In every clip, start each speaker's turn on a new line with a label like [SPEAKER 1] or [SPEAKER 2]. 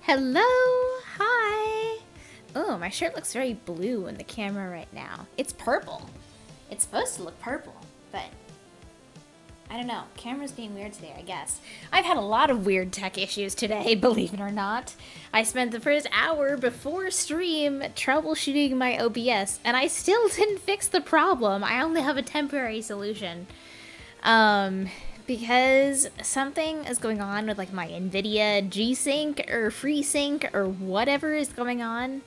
[SPEAKER 1] Hello! Hi! Oh, my shirt looks very blue in the camera right now. It's purple. It's supposed to look purple, but I don't know. Camera's being weird today, I guess. I've had a lot of weird tech issues today, believe it or not. I spent the first hour before stream troubleshooting my OBS, and I still didn't fix the problem. I only have a temporary solution. Because something is going on with like my NVIDIA G-Sync or FreeSync or whatever is going on.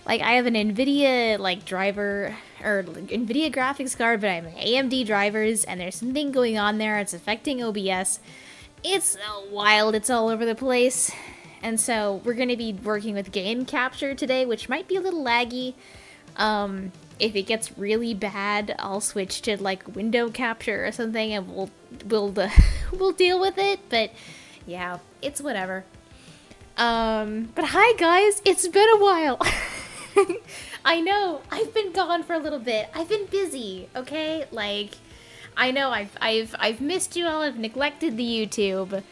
[SPEAKER 1] Like I have an NVIDIA like driver or NVIDIA graphics card, but I have AMD drivers and there's something going on there. It's affecting OBS. It's wild. It's all over the place. And so we're going to be working with game capture today, which might be a little laggy. If it gets really bad, I'll switch to like window capture or something, and we'll we'll deal with it. But yeah, it's whatever. But hi guys, it's been a while. I know I've been gone for a little bit. I've been busy. Okay, like I know I've missed you all. I've neglected the YouTube.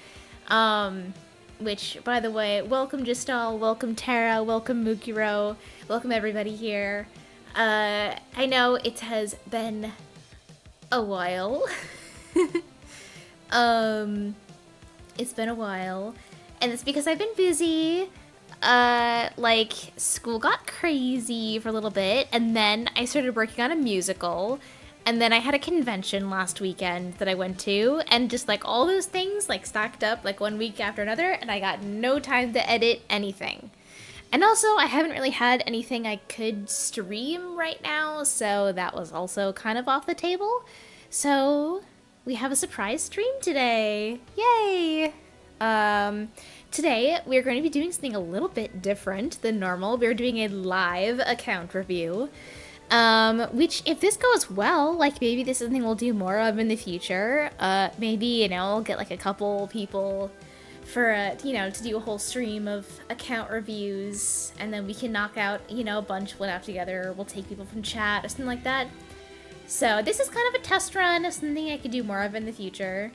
[SPEAKER 1] Which by the way, welcome Justal, welcome Tara, welcome Mukiro, welcome everybody here. I know it has been a while. It's been a while, and it's because I've been busy. Like, school got crazy for a little bit, and then I started working on a musical, and then I had a convention last weekend that I went to, and just, like, all those things, like, stacked up, like, one week after another, and I got no time to edit anything. And also, I haven't really had anything I could stream right now, so that was also kind of off the table. So, we have a surprise stream today. Yay! Today, we're going to be doing something a little bit different than normal. We're doing a live account review, which, if this goes well, like, maybe this is something we'll do more of in the future. Maybe, you know, I'll get, like, a couple people for, you know, to do a whole stream of account reviews, and then we can knock out, you know, a bunch one out together. We'll take people from chat or something like that. So this is kind of a test run of something I could do more of in the future.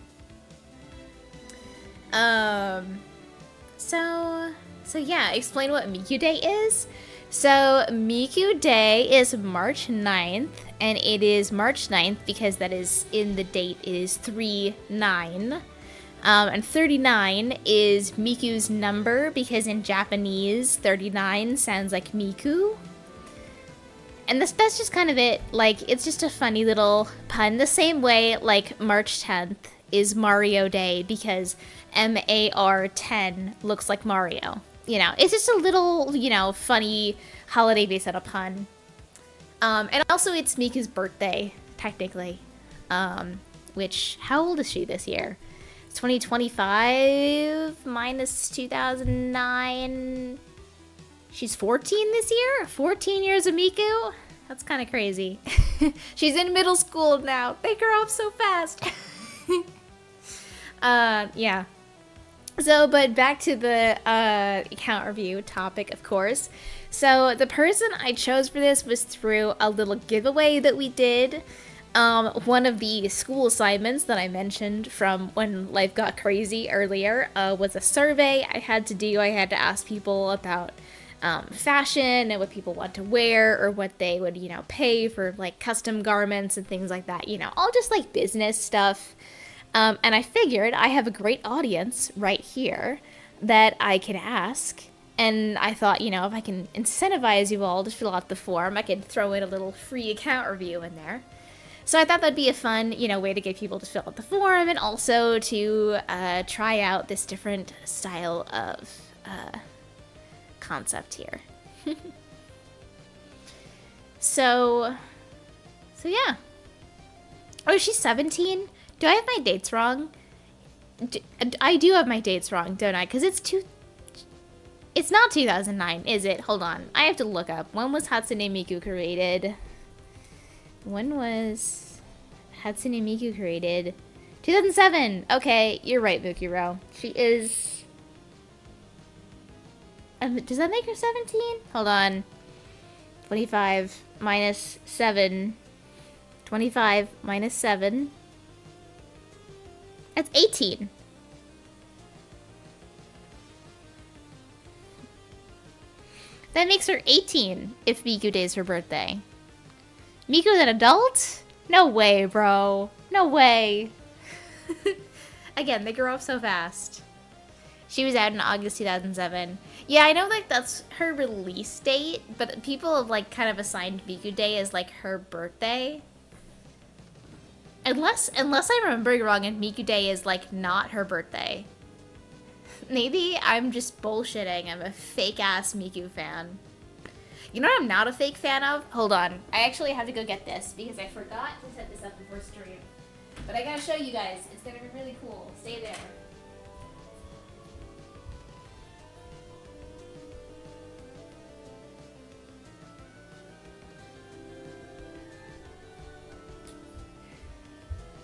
[SPEAKER 1] So yeah, explain what Miku Day is. So Miku Day is March 9th, and it is March 9th because that is in the date is 3-9. And 39 is Miku's number because in Japanese, 39 sounds like Miku. And that's just kind of it. Like, it's just a funny little pun. The same way, like, March 10th is Mario Day because MAR 10 looks like Mario. You know, it's just a little, you know, funny holiday based on a pun. And also it's Miku's birthday, technically. Which, how old is she this year? 2025 minus 2009. She's 14 this year? 14 years of Miku? That's kind of crazy. She's in middle school now. They grow up so fast. Yeah. So, but back to the account review topic, of course. So, the person I chose for this was through a little giveaway that we did. One of the school assignments that I mentioned from when life got crazy earlier was a survey I had to do. I had to ask people about fashion and what people want to wear or what they would, you know, pay for like custom garments and things like that. You know, all just like business stuff. And I figured I have a great audience right here that I can ask. And I thought, you know, if I can incentivize you all to fill out the form, I could throw in a little free account review in there. So I thought that'd be a fun, you know, way to get people to fill out the form and also to try out this different style of concept here. So yeah. Oh, she's 17? Do I have my dates wrong? I do have my dates wrong, don't I? Because it's not 2009, is it? Hold on. I have to look up. When was Hatsune Miku created? When was Hatsune Miku created? 2007! Okay, you're right, Mukiro. She is... does that make her 17? Hold on. 25 minus 7. 25 minus 7. That's 18. That makes her 18 if Miku Day is her birthday. Miku's an adult? No way, bro. No way. Again, they grow up so fast. She was out in August 2007. Yeah, I know like that's her release date, but people have like kind of assigned Miku Day as like her birthday. Unless I'm remembering wrong and Miku Day is like not her birthday. Maybe I'm just bullshitting. I'm a fake ass Miku fan. You know what I'm not a fake fan of? Hold on. I actually have to go get this because I forgot to set this up before stream. But I gotta show you guys. It's gonna be really cool. Stay there.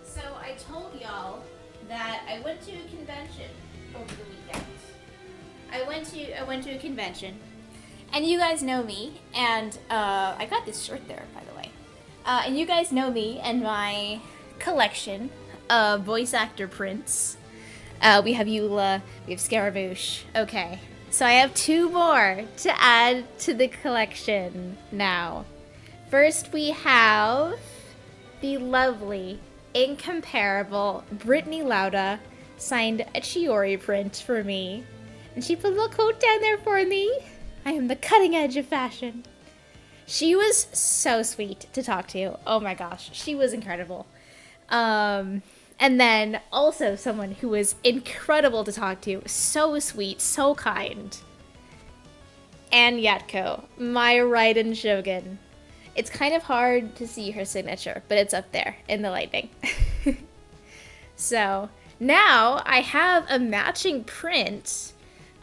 [SPEAKER 1] So I told y'all that I went to a convention over the weekend. I went to a convention. And you guys know me, and I got this shirt there, by the way. And you guys know me and my collection of voice actor prints. We have Eula, we have Scaramouche. Okay, so I have 2 more to add to the collection now. First, we have the lovely, incomparable Brittany Lauda signed a Chiori print for me. And she put a little quote down there for me. I am the cutting edge of fashion. She was so sweet to talk to. Oh my gosh, she was incredible. And then also someone who was incredible to talk to. So sweet, so kind. Anne Yatko, my Raiden Shogun. It's kind of hard to see her signature, but it's up there in the lighting. So now I have a matching print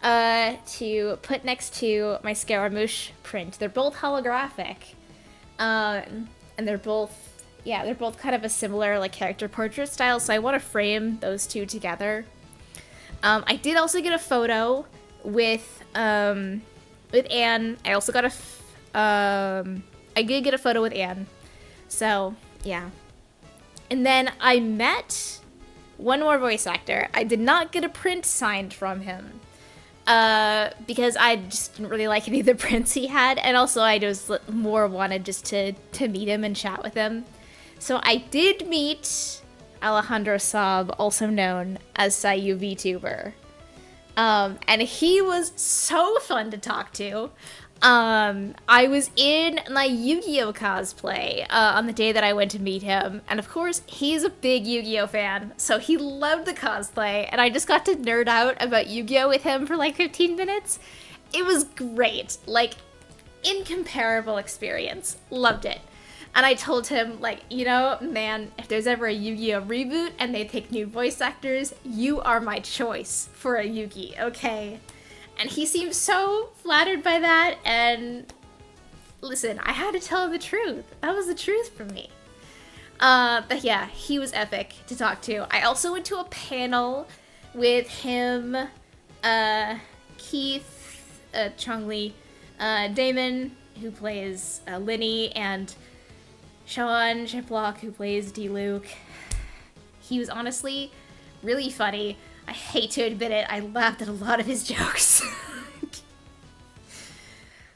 [SPEAKER 1] to put next to my Scaramouche print. They're both holographic. And they're both kind of a similar like character portrait style, so I want to frame those 2 together. I did also get a photo with Anne. I also got I did get a photo with Anne. So, yeah. And then I met one more voice actor. I did not get a print signed from him. Because I just didn't really like any of the prints he had, and also I just more wanted just to meet him and chat with him. So I did meet Alejandro Saab, also known as Sayu VTuber. And he was so fun to talk to. I was in my Yu-Gi-Oh cosplay on the day that I went to meet him, and of course he's a big Yu-Gi-Oh fan, so he loved the cosplay, and I just got to nerd out about Yu-Gi-Oh with him for like 15 minutes. It was great, like incomparable experience. Loved it. And I told him, like, you know, man, if there's ever a Yu-Gi-Oh reboot and they pick new voice actors, you are my choice for a Yu-Gi, okay? And he seemed so flattered by that, and listen, I had to tell him the truth. That was the truth for me. But yeah, he was epic to talk to. I also went to a panel with him, Keith, Chong-Li, Damon, who plays Linny, and Sean Shiplock, who plays D-Luke. He was honestly really funny. I hate to admit it, I laughed at a lot of his jokes.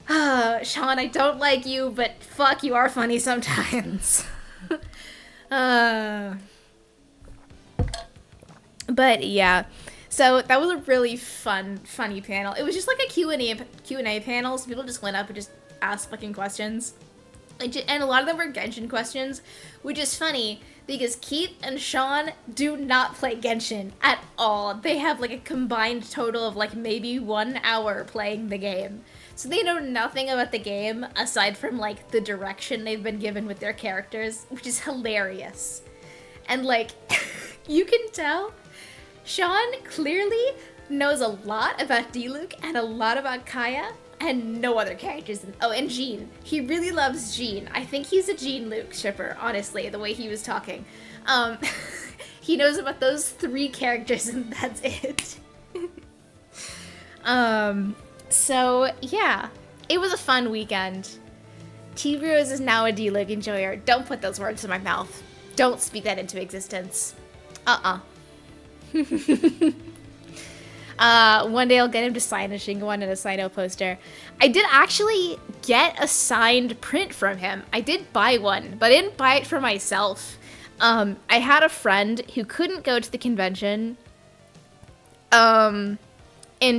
[SPEAKER 1] Sean, I don't like you, but fuck, you are funny sometimes. But yeah, so that was a really funny panel. It was just like a Q&A panel, so people just went up and just asked fucking questions. And a lot of them were Genshin questions, which is funny because Keith and Sean do not play Genshin at all. They have like a combined total of like maybe 1 hour playing the game. So they know nothing about the game aside from like the direction they've been given with their characters, which is hilarious. And like, you can tell Sean clearly knows a lot about D-Luke and a lot about Kaya, and no other characters. Oh, and Jean. He really loves Jean. I think he's a Jean-Luke shipper, honestly, the way he was talking. He knows about those 3 characters, and that's it. So, yeah. It was a fun weekend. T-Rose is now a D-Luke enjoyer. Don't put those words in my mouth. Don't speak that into existence. One day I'll get him to sign a Shingon and a Sino poster. I did actually get a signed print from him. I did buy one, but I didn't buy it for myself. I had a friend who couldn't go to the convention, and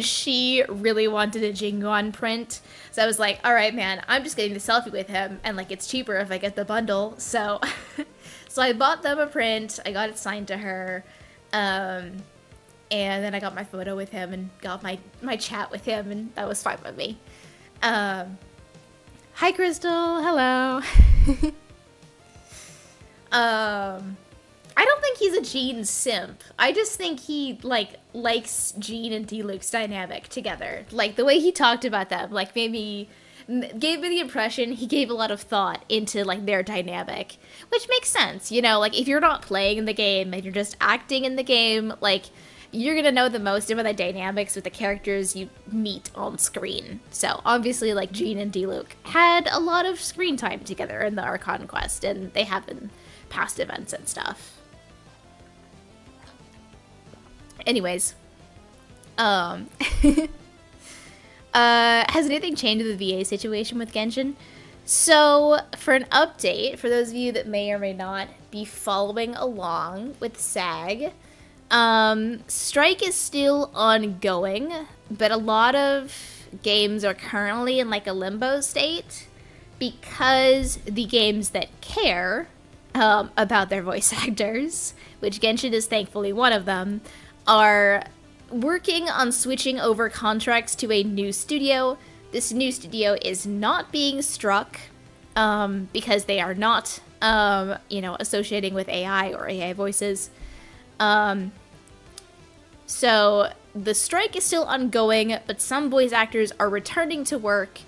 [SPEAKER 1] she really wanted a Shingon print. So I was like, all right, man, I'm just getting the selfie with him, and like it's cheaper if I get the bundle. So, so I bought them a print. I got it signed to her. And then I got my photo with him and got my chat with him, and that was fine with me. Hi, Crystal. Hello. I don't think he's a Jean simp. I just think he, like, likes Jean and D-Luke's dynamic together. Like, the way he talked about them, like, gave me the impression he gave a lot of thought into, like, their dynamic. Which makes sense, you know? Like, if you're not playing in the game and you're just acting in the game, like, you're gonna know the most about the dynamics with the characters you meet on screen. So, obviously, like, Jean and D-Luke had a lot of screen time together in the Archon Quest, and they have in past events and stuff. Anyways. Has anything changed with the VA situation with Genshin? So, for an update, for those of you that may or may not be following along with SAG, strike is still ongoing, but a lot of games are currently in like a limbo state because the games that care about their voice actors, which Genshin is thankfully one of them, are working on switching over contracts to a new studio. This new studio is not being struck because they are not, associating with AI or AI voices. So the strike is still ongoing, but some voice actors are returning to work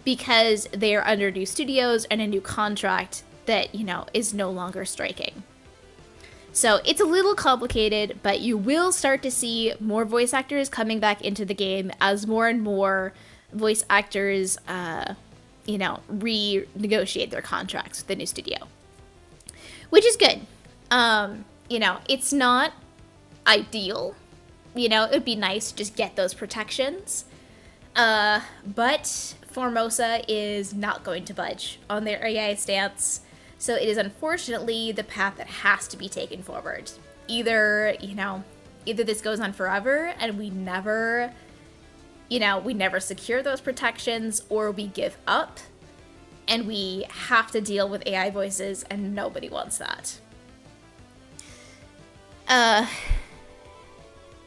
[SPEAKER 1] because they are under new studios and a new contract that, is no longer striking. So it's a little complicated, but you will start to see more voice actors coming back into the game as more and more voice actors, renegotiate their contracts with the new studio. Which is good. It's not ideal. It would be nice to just get those protections. But Formosa is not going to budge on their AI stance. So it is unfortunately the path that has to be taken forward. Either this goes on forever and we never secure those protections, or we give up and we have to deal with AI voices, and nobody wants that.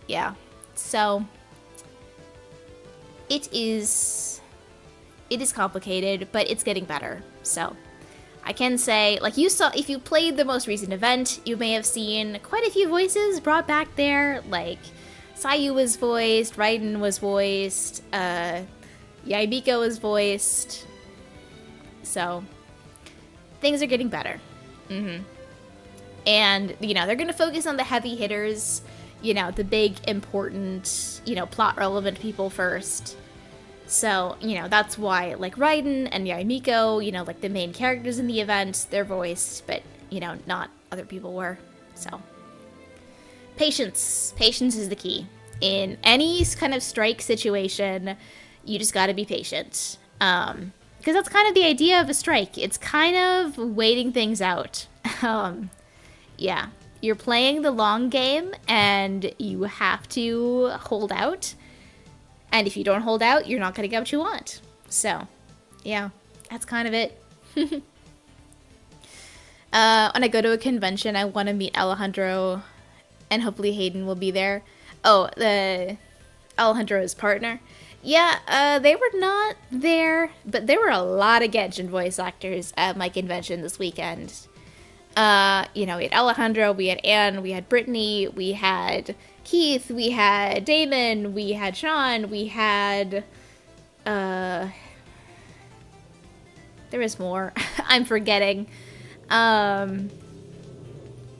[SPEAKER 1] Yeah. So it is complicated, but it's getting better. So I can say, like, if you played the most recent event, you may have seen quite a few voices brought back there. Like, Sayu was voiced, Raiden was voiced, Yaimiko was voiced. So, things are getting better. And, they're going to focus on the heavy hitters, the big, important, plot relevant people first. So, that's why, like, Raiden and Yaimiko, like, the main characters in the event, they're voiced, but, not other people were. So, patience. Patience is the key. In any kind of strike situation, you just gotta be patient. Because that's kind of the idea of a strike. It's kind of waiting things out. Yeah. You're playing the long game, and you have to hold out. And if you don't hold out, you're not going to get what you want. So, yeah, that's kind of it. When I go to a convention, I want to meet Alejandro, and hopefully Hayden will be there. Oh, Alejandro's partner. Yeah, they were not there, but there were a lot of Genshin voice actors at my convention this weekend. We had Alejandro, we had Anne, we had Brittany, we had Keith, we had Damon, we had Sean, we had, there was more. I'm forgetting.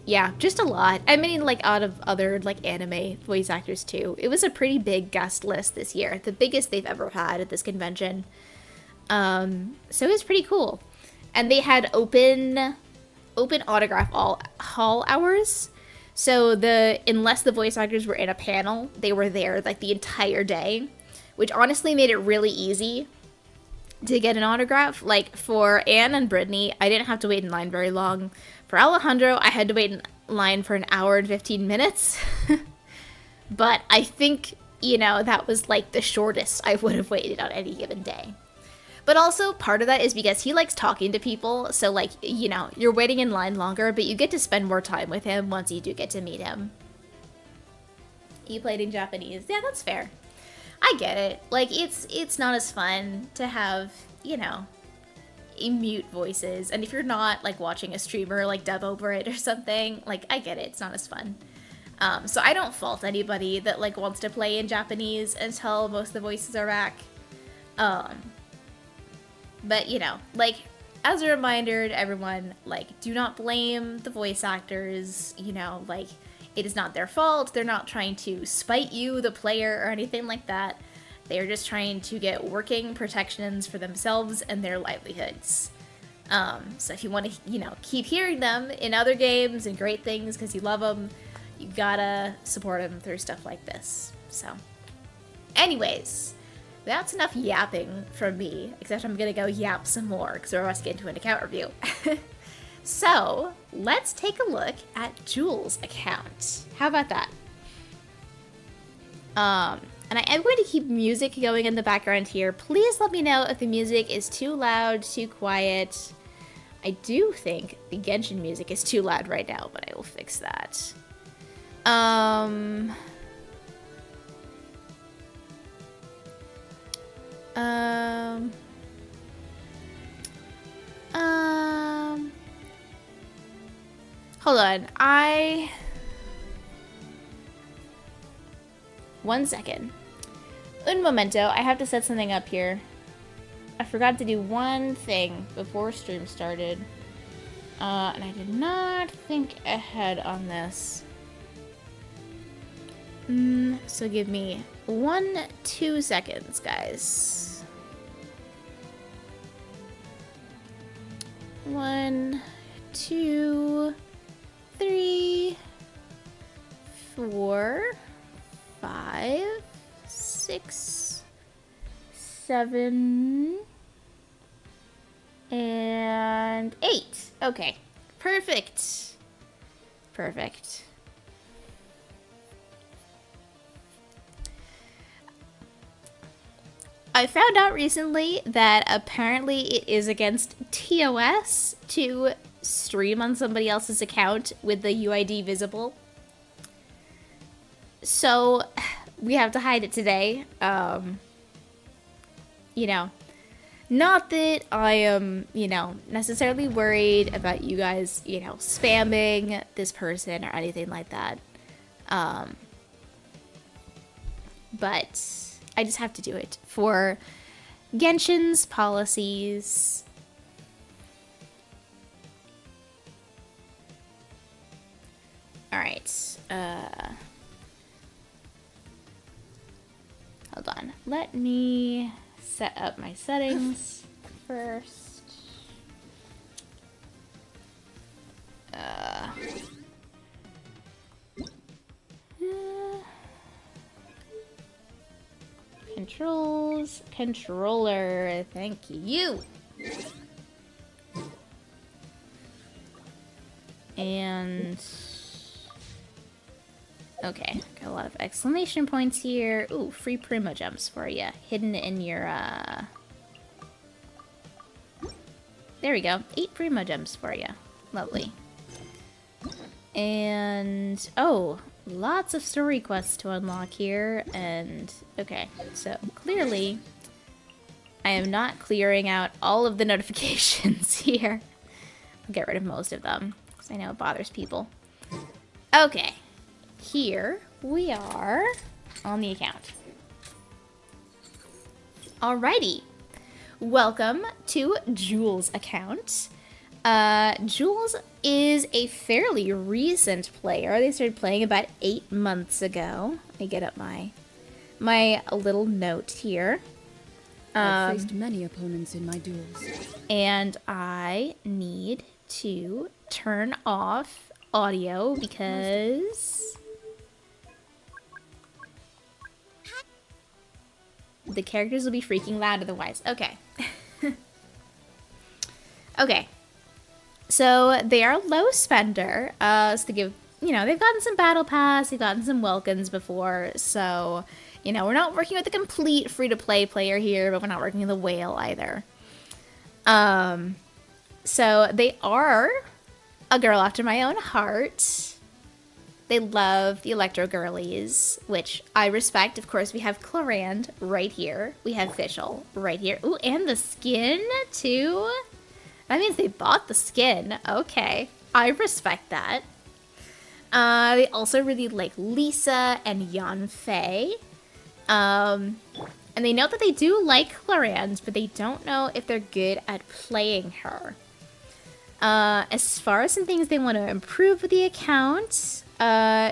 [SPEAKER 1] Yeah, just a lot. I mean, like, out of other, like, anime voice actors, too. It was a pretty big guest list this year. The biggest they've ever had at this convention. So it was pretty cool. And they had open autograph hall hours. So unless the voice actors were in a panel, they were there like the entire day, which honestly made it really easy to get an autograph. Like for Anne and Brittany, I didn't have to wait in line very long. For Alejandro, I had to wait in line for an hour and 15 minutes. But I think, you know, that was like the shortest I would have waited on any given day. But also part of that is because he likes talking to people. So like, you know, you're waiting in line longer, but you get to spend more time with him once you do get to meet him. He played in Japanese. Yeah, that's fair. I get it. Like, it's not as fun to have, you know, mute voices. And if you're not, like, watching a streamer, like, dub over it or something, like, I get it. It's not as fun. So I don't fault anybody that, like, wants to play in Japanese until most of the voices are back. But, you know, like, as a reminder to everyone, like, do not blame the voice actors, you know, like, it is not their fault. They're not trying to spite you, the player, or anything like that. They are just trying to get working protections for themselves and their livelihoods. So if you want to, you know, keep hearing them in other games and great things because you love them, you gotta support them through stuff like this. So, anyways, that's enough yapping from me, except I'm gonna go yap some more because we're about to get into an account review. So, let's take a look at Jules' account. How about that? And I am going to keep music going in the background here. Please let me know if the music is too loud, too quiet. I do think the Genshin music is too loud right now, but I will fix that. Hold on, one second. Un momento, I have to set something up here. I forgot to do one thing before stream started. And I did not think ahead on this. So give me 2 seconds, guys. 1, 2, 3, 4, 5, 6, 7, and 8. Okay, perfect. Perfect. I found out recently that apparently it is against TOS to stream on somebody else's account with the UID visible. So we have to hide it today. You know, not that I am, you know, necessarily worried about you guys, you know, spamming this person or anything like that. But I just have to do it for Genshin's policies. Alright, hold on. Let me set up my settings first. Controls, controller, thank you. And okay, got a lot of exclamation points here. Ooh, free primo gems for you, hidden in your there we go, 8 primo gems for you. Lovely. And oh, lots of story quests to unlock here, and okay, so clearly I am not clearing out all of the notifications here. I'll get rid of most of them, because I know it bothers people. Okay, here we are on the account. Alrighty, welcome to Jules' account. Jules is a fairly recent player. They started playing about 8 months ago. Let me get up my little note here.
[SPEAKER 2] I've faced many opponents in my duels.
[SPEAKER 1] And I need to turn off audio because the characters will be freaking loud otherwise. Okay. Okay. So they are low spender. So they give, you know, they've gotten some battle pass, they've gotten some welcomes before. So, you know, we're not working with a complete free-to-play player here, but we're not working with a whale either. So they are a girl after my own heart. They love the electro girlies, which I respect. Of course, we have Clorand right here. We have Fischl right here. Ooh, and the skin too. That means they bought the skin. Okay, I respect that. They also really like Lisa and Yanfei. And they know that they do like Clorand, but they don't know if they're good at playing her. As far as some things they want to improve with the account,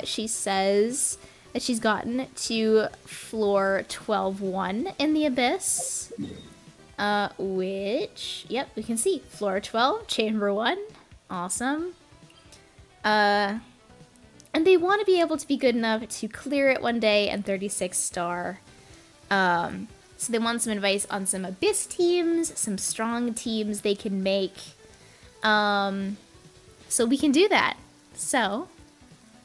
[SPEAKER 1] she says that she's gotten to floor 12-1 in the Abyss. Which, yep, we can see. Floor 12, chamber 1. Awesome. And they want to be able to be good enough to clear it one day and 36 star. So they want some advice on some Abyss teams, some strong teams they can make. So we can do that. So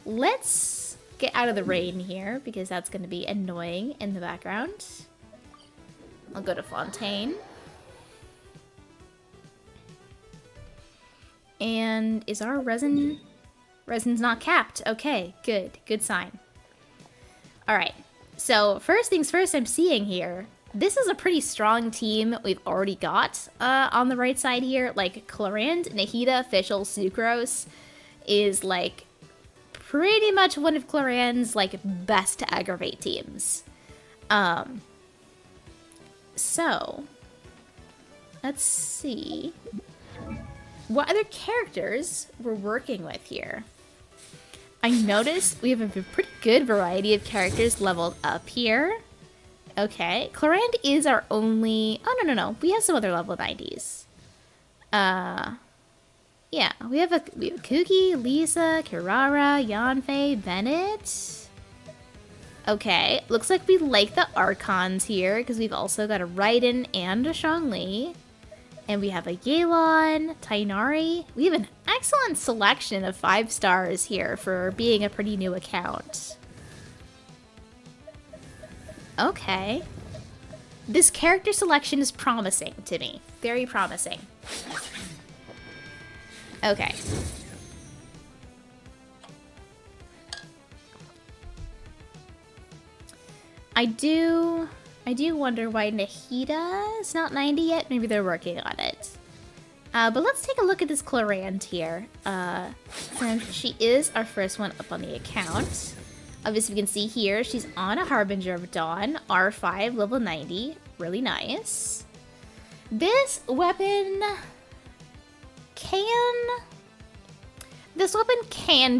[SPEAKER 1] let's get out of the rain here because that's going to be annoying in the background. I'll go to Fontaine. And is our resin... Resin's not capped. Okay, good. Good sign. Alright, so first things first I'm seeing here. This is a pretty strong team we've already got on the right side here. Like, Clorand, Nahida, Fischl, Sucrose is, like, pretty much one of Clorand's, like, best to aggravate teams. So, let's see what other characters we're working with here. I noticed we have a pretty good variety of characters leveled up here. Okay, Clorand is our only... Oh, no. We have some other level 90s. Yeah, we have Kuki, Lisa, Kirara, Yanfei, Bennett. Okay, looks like we like the Archons here, because we've also got a Raiden and a Zhongli. And we have a Yelan, Tainari. We have an excellent selection of 5 stars here for being a pretty new account. Okay. This character selection is promising to me. Very promising. Okay. I do wonder why Nahida is not 90 yet. Maybe they're working on it. But let's take a look at this Clorand here. Since she is our first one up on the account. Obviously, we can see here, she's on a Harbinger of Dawn, R5, level 90. Really nice. This weapon can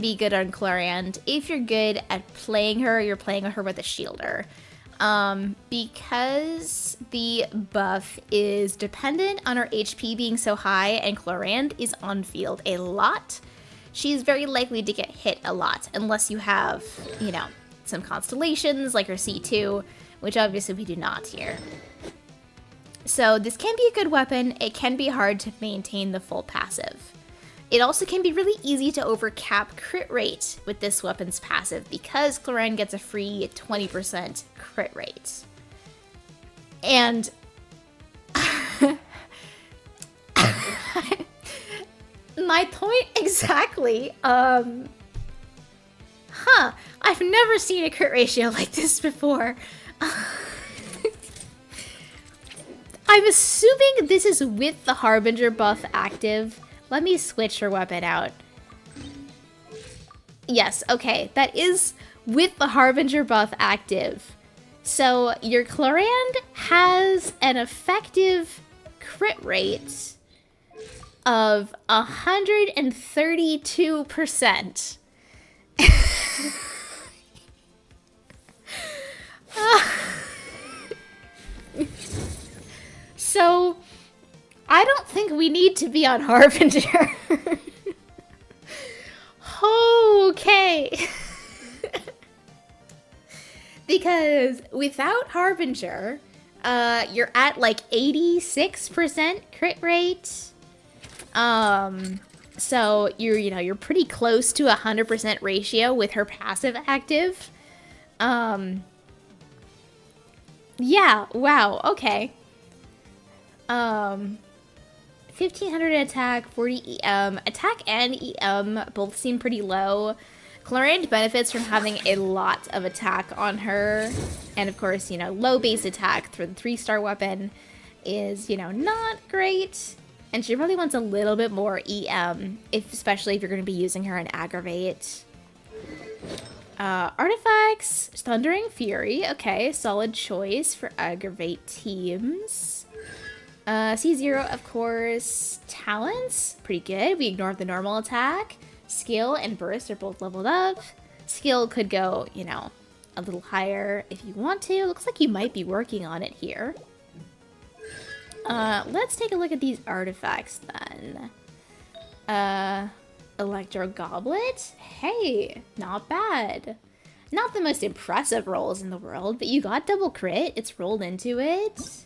[SPEAKER 1] be good on Clorand if you're good at playing her, you're playing her with a shielder. Because the buff is dependent on her HP being so high and Clorand is on field a lot, she's very likely to get hit a lot unless you have, you know, some constellations like her C2, which obviously we do not here. So this can be a good weapon. It can be hard to maintain the full passive. It also can be really easy to overcap crit rate with this weapon's passive because Clorand gets a free 20% crit rate. And my point exactly. I've never seen a crit ratio like this before. I'm assuming this is with the Harbinger buff active. Let me switch her weapon out. Yes, okay, that is with the Harbinger buff active. So your Clorand has an effective crit rate of 132%. So I don't think we need to be on Harbinger. Okay. Because without Harbinger, you're at like 86% crit rate. So you're pretty close to 100% ratio with her passive active. Yeah, wow, okay. 1500 attack, 40 EM. Attack and EM both seem pretty low. Chlorine benefits from having a lot of attack on her. And of course, low base attack for the 3-star weapon is, not great. And she probably wants a little bit more EM, especially if you're going to be using her in Aggravate. Artifacts, Thundering Fury. Okay, solid choice for Aggravate teams. C0, of course. Talents, pretty good. We ignored the normal attack. Skill and burst are both leveled up. Skill could go, a little higher if you want to. Looks like you might be working on it here. Let's take a look at these artifacts then. Electro Goblet? Hey, not bad. Not the most impressive rolls in the world, but you got double crit. It's rolled into it.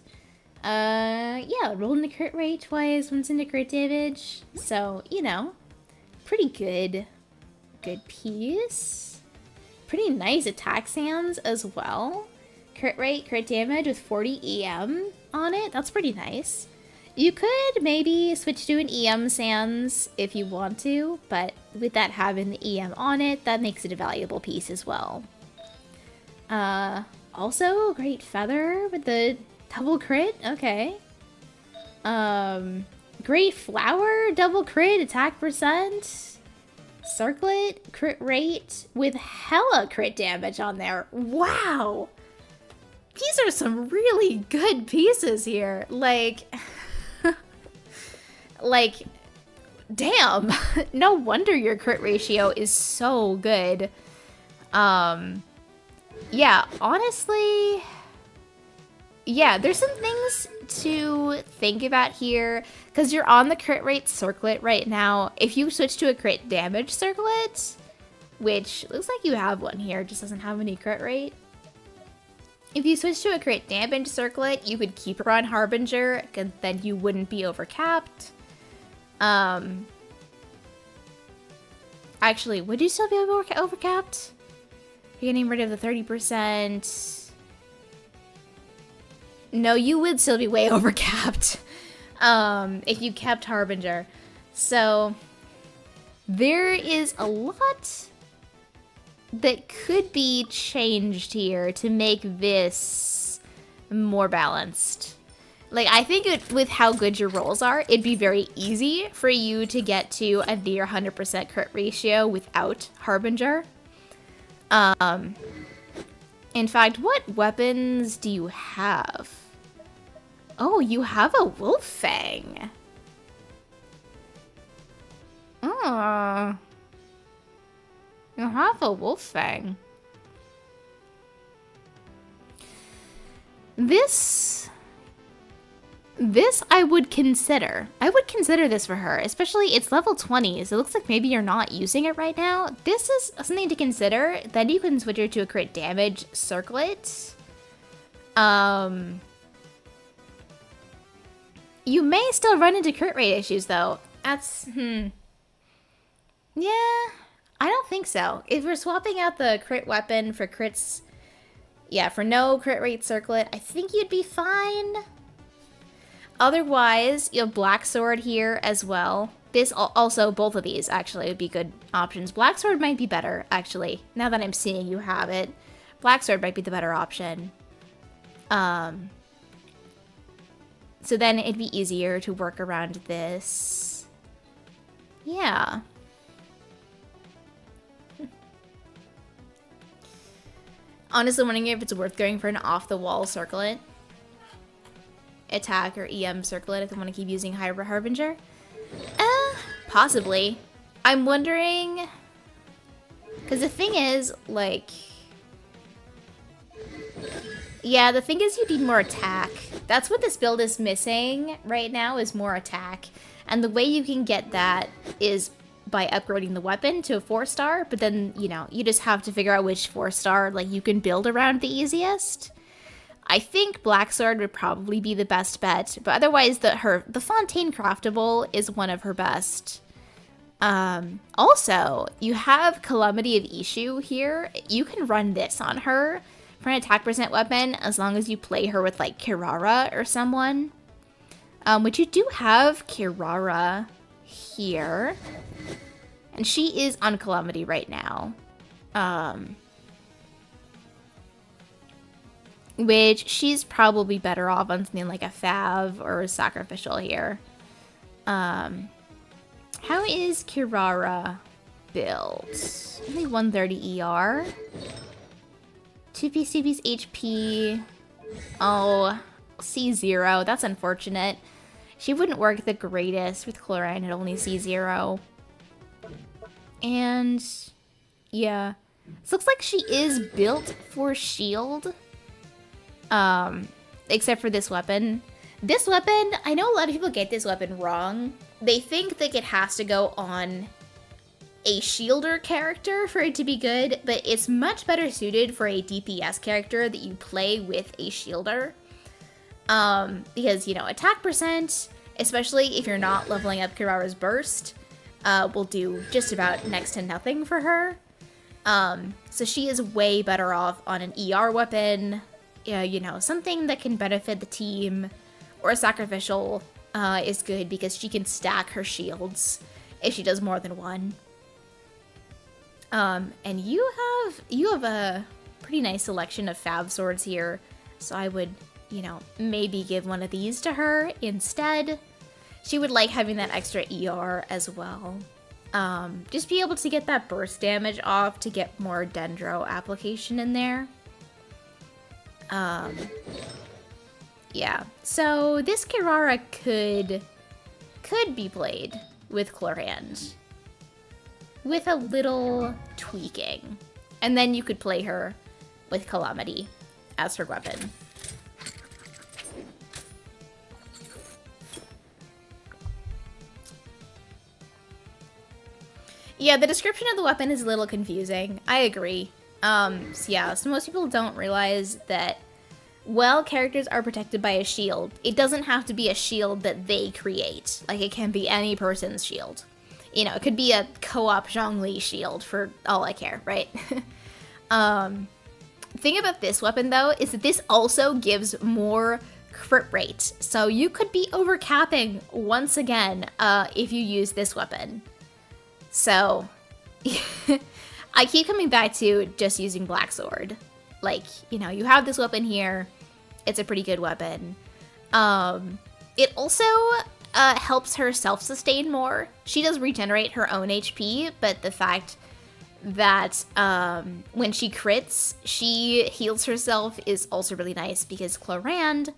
[SPEAKER 1] Yeah, rolled into crit rate twice, once into crit damage. So, pretty good piece. Pretty nice attack sands as well. Crit rate, crit damage with 40 EM on it. That's pretty nice. You could maybe switch to an EM sands if you want to, but with that having the EM on it, that makes it a valuable piece as well. Also, great feather with the double crit. Okay. Great flower, double crit, attack percent. Circlet, crit rate with hella crit damage on there. Wow! These are some really good pieces here. Like, damn. No wonder your crit ratio is so good. Yeah, honestly, yeah, there's some things to think about here, because you're on the crit rate circlet right now. If you switch to a crit damage circlet, which looks like you have one here, just doesn't have any crit rate. If you switch to a crit damage circlet, you could keep her on Harbinger, and then you wouldn't be overcapped. Actually, would you still be overcapped? You're getting rid of the 30%. No, you would still be way overcapped if you kept Harbinger. So there is a lot that could be changed here to make this more balanced. Like, I think with how good your rolls are, it'd be very easy for you to get to a near 100% crit ratio without Harbinger. In fact, what weapons do you have? Oh, you have a wolf fang. Oh. You have a wolf fang. This I would consider. I would consider this for her, especially it's level 20, so it looks like maybe you're not using it right now. This is something to consider. Then you can switch her to a crit damage circlet. You may still run into crit rate issues though. That's, Yeah, I don't think so. If we're swapping out the crit weapon for crits, yeah, for no crit rate circlet, I think you'd be fine. Otherwise, you have Black Sword here as well. This also, both of these actually would be good options. Black Sword might be better, actually. Now that I'm seeing you have it, Black Sword might be the better option. So then it'd be easier to work around this. Yeah. Honestly, wondering if it's worth going for an off-the-wall circlet. Attack or EM circlet if I want to keep using Harbinger. Possibly. I'm wondering, because the thing is, like, yeah, the thing is you need more attack. That's what this build is missing right now, is more attack. And the way you can get that is by upgrading the weapon to a 4-star, but then, you know, you just have to figure out which 4-star, like, you can build around the easiest. I think Black Sword would probably be the best bet, but otherwise the Fontaine Craftable is one of her best. Also, you have Calamity of Ishu here. You can run this on her for an attack percent weapon as long as you play her with, like, Kirara or someone. Which you do have Kirara here. And she is on Calamity right now. Which she's probably better off on something like a Fav or a Sacrificial here. How is Kirara built? Only 130 ER. 2 PCB's HP. Oh, C0. That's unfortunate. She wouldn't work the greatest with Chlorine at only C0. And yeah. This looks like she is built for shield. Except for this weapon. This weapon, I know a lot of people get this weapon wrong. They think that it has to go on a shielder character for it to be good, but it's much better suited for a DPS character that you play with a shielder. Because, you know, attack percent, especially if you're not leveling up Kirara's burst, will do just about next to nothing for her. So she is way better off on an ER weapon, you know, something that can benefit the team, or a Sacrificial is good because she can stack her shields if she does more than one. And you have a pretty nice selection of Fav swords here, so I would, you know, maybe give one of these to her instead. She would like having that extra ER as well. Just be able to get that burst damage off to get more Dendro application in there. Yeah, so this Kirara could be played with Chlorhand. With a little tweaking. And then you could play her with Calamity as her weapon. Yeah, the description of the weapon is a little confusing. I agree. So yeah, so most people don't realize that while characters are protected by a shield, it doesn't have to be a shield that they create. Like, it can be any person's shield. You know, it could be a co-op Zhongli shield for all I care, right? Thing about this weapon, though, is that this also gives more crit rate. So you could be overcapping once again if you use this weapon. So, I keep coming back to just using Black Sword. Like, you know, you have this weapon here. It's a pretty good weapon. It also helps her self-sustain more. She does regenerate her own HP, but the fact that when she crits, she heals herself is also really nice because Chlorhand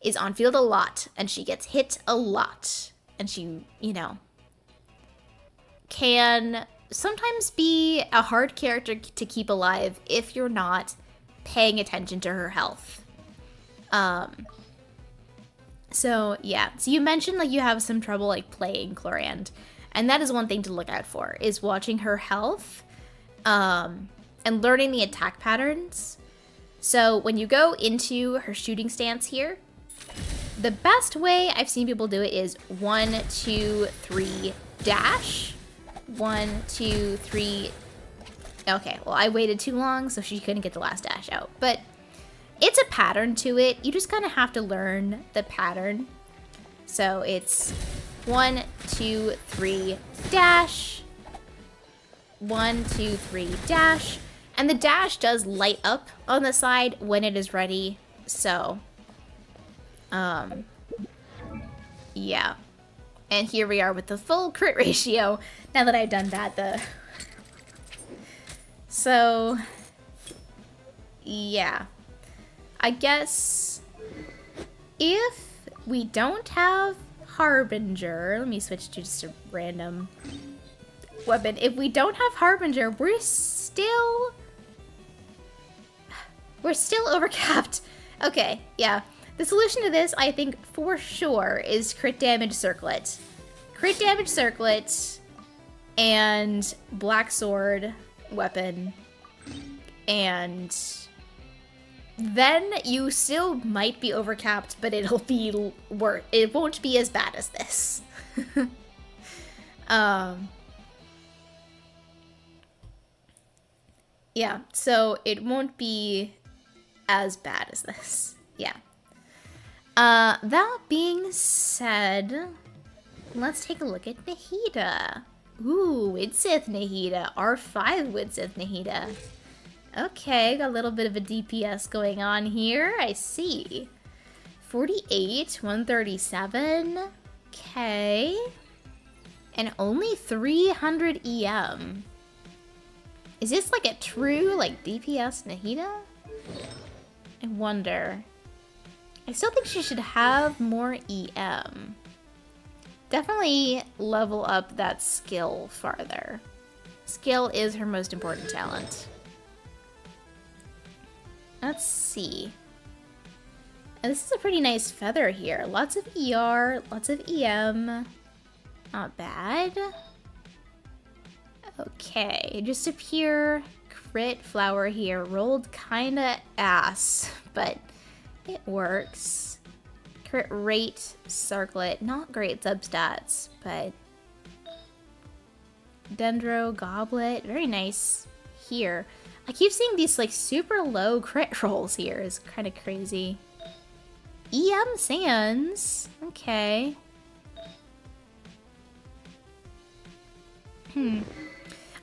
[SPEAKER 1] is on field a lot, and she gets hit a lot. And she, you know, can sometimes be a hard character to keep alive if you're not paying attention to her health. So yeah, so you mentioned like you have some trouble like playing Chlorhand, and that is one thing to look out for, is watching her health, and learning the attack patterns. So when you go into her shooting stance here, the best way I've seen people do it is 1, 2, 3, dash. 1, 2, 3. Okay, well, I waited too long, so she couldn't get the last dash out. But it's a pattern to it. You just kind of have to learn the pattern. So it's 1, 2, 3, dash. 1, 2, 3, dash. And the dash does light up on the side when it is ready. So, yeah. And here we are with the full crit ratio. Now that I've done that, So, yeah. I guess if we don't have Harbinger, let me switch to just a random weapon. If we don't have Harbinger, we're still overcapped. Okay, yeah. The solution to this, I think, for sure, is crit damage circlet. Crit damage circlet and black sword weapon, and then you still might be overcapped, but it'll be it won't be as bad as this. Yeah, so it won't be as bad as this. Yeah. That being said, let's take a look at Nahida. Ooh, Widsith Nahida. R5 Widsith Nahida. Okay, got a little bit of a DPS going on here. I see. 48, 137. Okay. And only 300 EM. Is this like a true, like, DPS Nahida? I wonder. I still think she should have more EM. Definitely level up that skill farther. Skill is her most important talent. Let's see. And this is a pretty nice feather here. Lots of ER, lots of EM. Not bad. Okay, just a pure crit flower here. Rolled kinda ass, but it works. Crit rate, circlet, not great substats, but Dendro, Goblet, very nice here. I keep seeing these like super low crit rolls here. It's kind of crazy. EM Sands, okay.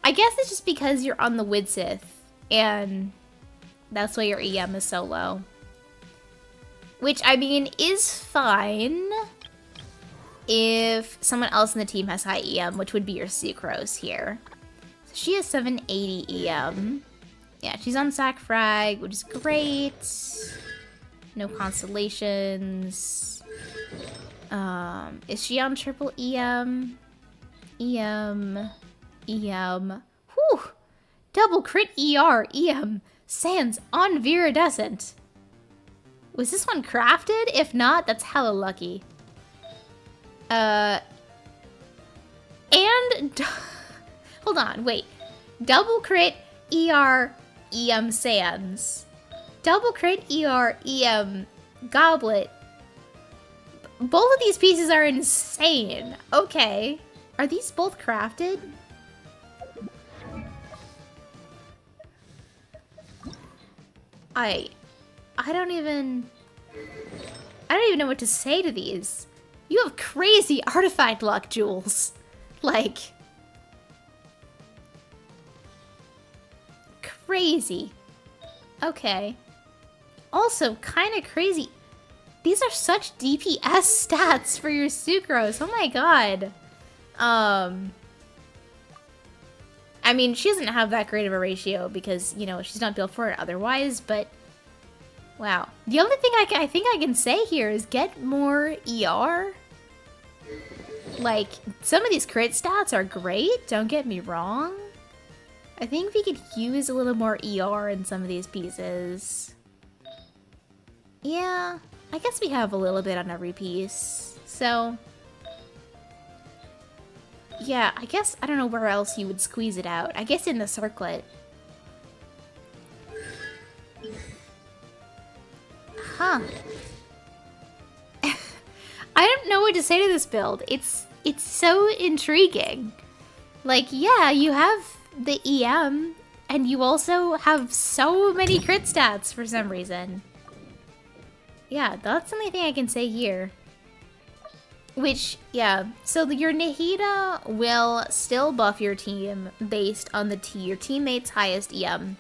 [SPEAKER 1] I guess it's just because you're on the Widsith, and that's why your EM is so low. Which, I mean, is fine if someone else in the team has high EM, which would be your Sucrose here. So she has 780 EM. Yeah, she's on Sac Frag, which is great. No constellations. Is she on triple EM? EM. Whew! Double crit ER, EM. Sans on Viridescent. Was this one crafted? If not, that's hella lucky. And... hold on, wait. Double crit ER, EM Sans. Double crit ER, EM Goblet. Both of these pieces are insane. Okay. Are these both crafted? I don't even know what to say to these. You have crazy artifact luck, Jules. Like, crazy. Okay. Also, kind of crazy. These are such DPS stats for your Sucrose. Oh my god. I mean, she doesn't have that great of a ratio because, you know, she's not built for it otherwise, but wow. The only thing I think I can say here is get more ER. Like, some of these crit stats are great, don't get me wrong. I think we could use a little more ER in some of these pieces. Yeah, I guess we have a little bit on every piece, so... yeah, I guess, I don't know where else you would squeeze it out. I guess in the circlet. Huh. I don't know what to say to this build. It's so intriguing. Like, yeah, you have the EM, and you also have so many crit stats for some reason. Yeah, that's the only thing I can say here. Which, yeah, so your Nahida will still buff your team based on your teammate's highest EM.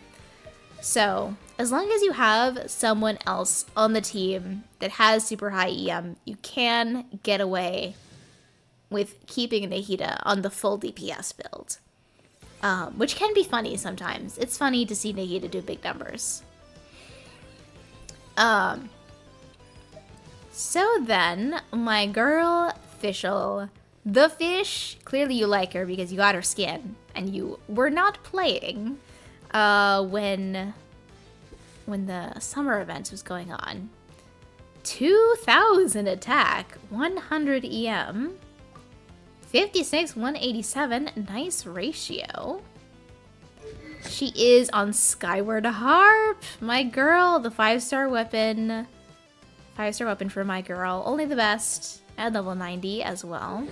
[SPEAKER 1] So, as long as you have someone else on the team that has super high EM, you can get away with keeping Nahida on the full DPS build. Which can be funny sometimes. It's funny to see Nahida do big numbers. So then, my girl Fischl, the fish, clearly you like her because you got her skin, and you were not playing when the summer event was going on. 2,000 attack, 100 EM, 56, 187. Nice ratio. She is on Skyward Harp. My girl, the 5-star weapon. 5-star weapon for my girl. Only the best. At level 90 as well.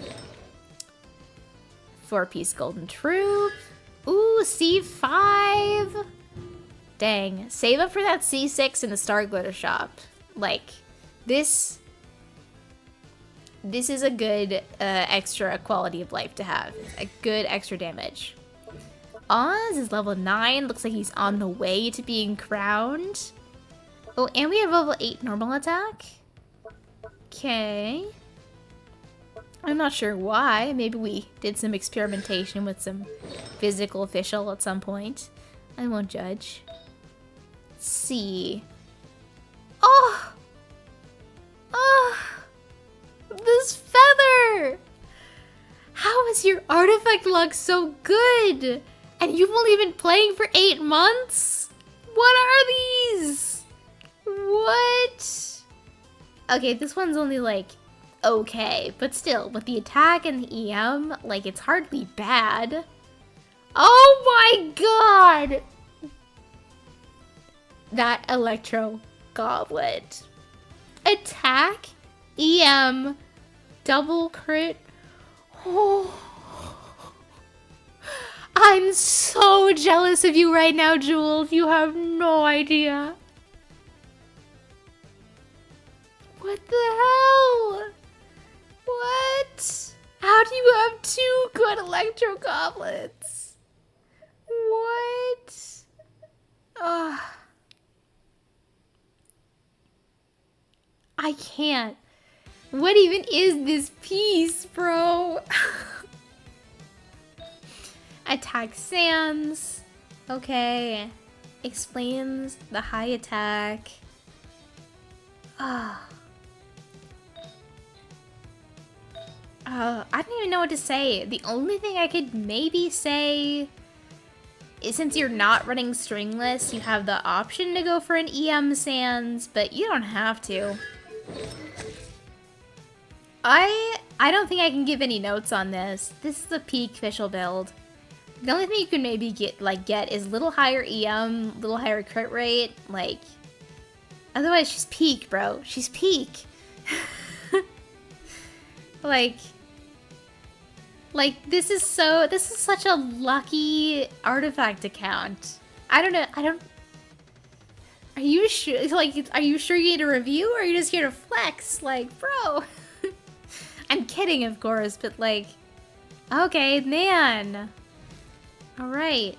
[SPEAKER 1] 4-piece golden troop. Ooh, C5. Dang. Save up for that C6 in the Star Glitter shop. Like, this is a good extra quality of life to have. A good extra damage. Oz is level 9. Looks like he's on the way to being crowned. Oh, and we have level 8 normal attack. Okay. I'm not sure why. Maybe we did some experimentation with some physical official at some point. I won't judge. Let's see. Oh! Oh! This feather! How is your artifact luck so good? And you've only been playing for 8 months? What are these? What? Okay, this one's only like okay, but still, with the attack and the EM, like, it's hardly bad. Oh my god! That electro goblet. Attack, EM, double crit. Oh. I'm so jealous of you right now, Jules. You have no idea. What the hell? What? How do you have 2 good electro goblets? What? Ugh. I can't. What even is this piece, bro? Attack Sans. Okay. Explains the high attack. Ah. I don't even know what to say. The only thing I could maybe say is, since you're not running stringless, you have the option to go for an EM Sans, but you don't have to. I don't think I can give any notes on this. This is the peak official build. The only thing you can maybe get is a little higher EM, little higher crit rate, like. Otherwise, she's peak, bro. She's peak. Like this is such a lucky artifact account. I don't know. Are you sure? Like, are you sure you need a review, or are you just here to flex? Like, bro. I'm kidding, of course, but like, okay, man. All right.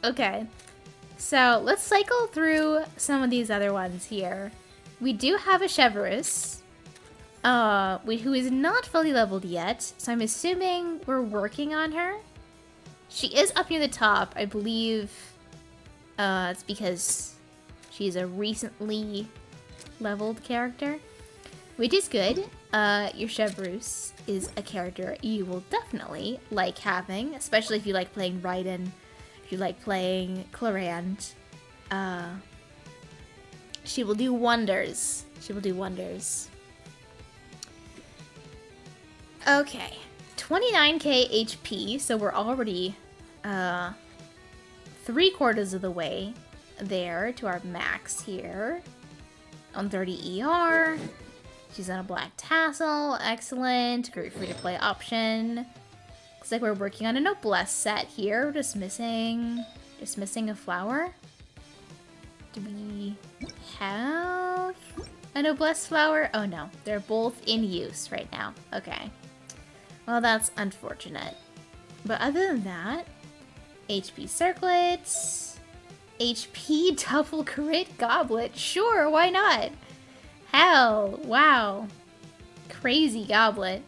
[SPEAKER 1] Okay. So let's cycle through some of these other ones here. We do have a Cheverus, who is not fully leveled yet, so I'm assuming we're working on her. She is up near the top, I believe. It's because she's a recently leveled character, which is good. Your Cheverus is a character you will definitely like having, especially if you like playing Raiden. If you like playing Clarant, she will do wonders. She will do wonders. Okay, 29k HP, so we're already 3/4 of the way there to our max here. On 30 ER. She's on a black tassel. Excellent. Great free-to-play option. Looks like we're working on a noblesse set here. We're just missing a flower. Do we have a noblesse flower? Oh no, they're both in use right now. Okay. Well, that's unfortunate. But other than that, HP circlets, HP double crit goblet. Sure, why not? Hell, wow. Crazy goblet.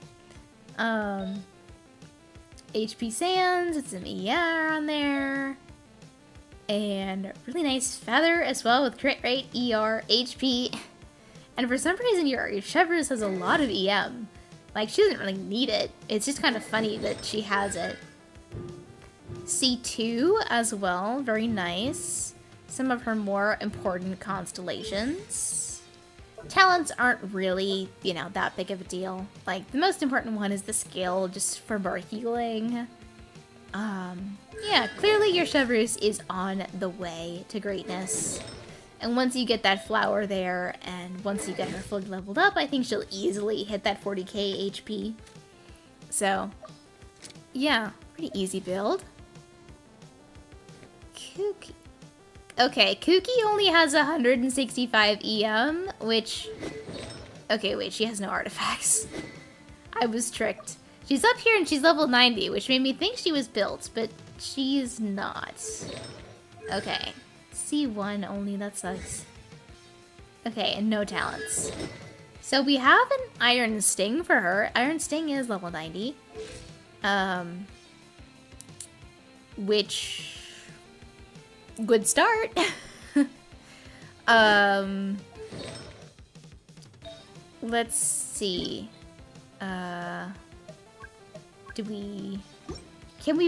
[SPEAKER 1] HP Sands, it's an ER on there. And really nice feather as well with crit rate, ER, HP. And for some reason your Cheverus has a lot of EM. Like, she doesn't really need it. It's just kind of funny that she has it. C2 as well, very nice. Some of her more important constellations. Talents aren't really, you know, that big of a deal. Like, the most important one is the skill, just for more healing. Yeah, clearly your Chevreuse is on the way to greatness. And once you get that flower there, and once you get her fully leveled up, I think she'll easily hit that 40k HP. So, yeah, pretty easy build. Kooky. Okay, Kooky only has 165 EM, which... Okay, wait, she has no artifacts. I was tricked. She's up here and she's level 90, which made me think she was built, but she's not. Okay. C1 only, that sucks. Okay, and no talents. So we have an Iron Sting for her. Iron Sting is level 90. Which... Good start. Let's see. Can we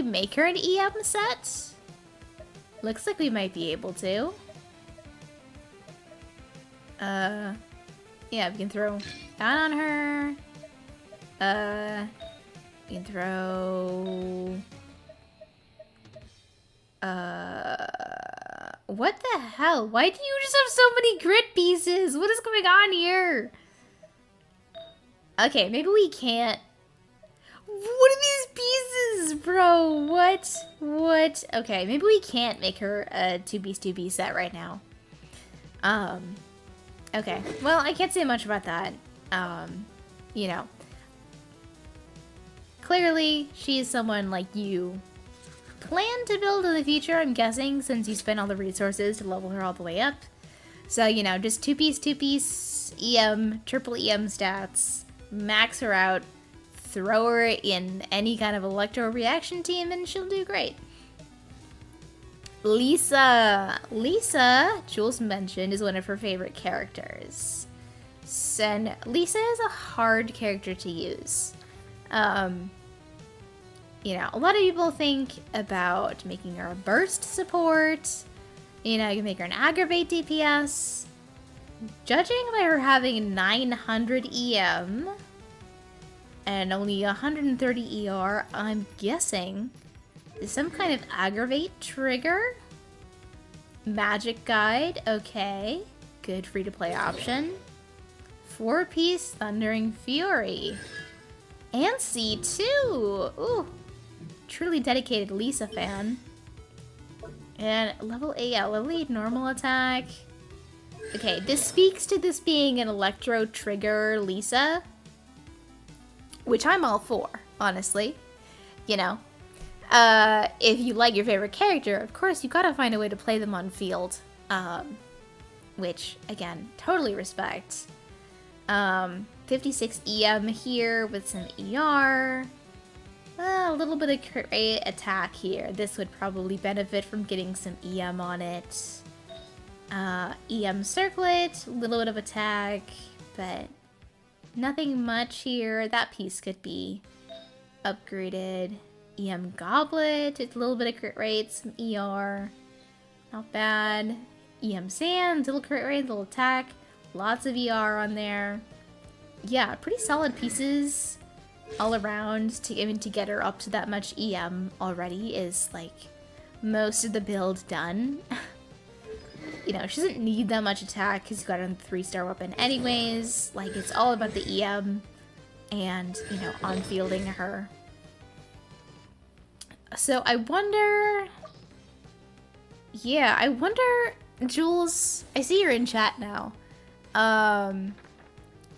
[SPEAKER 1] make her an EM set? Looks like we might be able to. Yeah, we can throw down on her. We can throw... What the hell? Why do you just have so many grit pieces? What is going on here? Okay, maybe we can't... What are these pieces, bro? What? Okay, maybe we can't make her a 2B set right now. Okay. Well, I can't say much about that. You know. Clearly, she is someone like you plan to build in the future, I'm guessing, since you spent all the resources to level her all the way up. So, you know, just 2-piece, EM, triple EM stats, max her out, throw her in any kind of electro reaction team, and she'll do great. Lisa, Jules mentioned, is one of her favorite characters. And Lisa is a hard character to use. You know, a lot of people think about making her a burst support. You know, you can make her an aggravate DPS. Judging by her having 900 EM and only 130 ER, I'm guessing is some kind of aggravate trigger. Magic guide, okay. Good free-to-play option. 4-piece Thundering Fury. And C2! Ooh. Truly dedicated Lisa fan. And level 8, yeah, level 8 normal attack. Okay, this speaks to this being an electro trigger Lisa. Which I'm all for, honestly. You know. If you like your favorite character, of course, you gotta find a way to play them on field. Which, again, totally respect. 56 EM here with some ER. A little bit of crit rate attack here. This would probably benefit from getting some EM on it. EM circlet, a little bit of attack, but nothing much here. That piece could be upgraded. EM goblet, it's a little bit of crit rate, some ER. Not bad. EM sand, little crit rate, little attack. Lots of ER on there. Yeah, pretty solid pieces all around. To even to get her up to that much EM already is like most of the build done. You know, she doesn't need that much attack because you got her on the 3-star weapon anyways. Like, it's all about the EM and, you know, on fielding her. So I wonder... Yeah, I wonder, Jules, I see you're in chat now.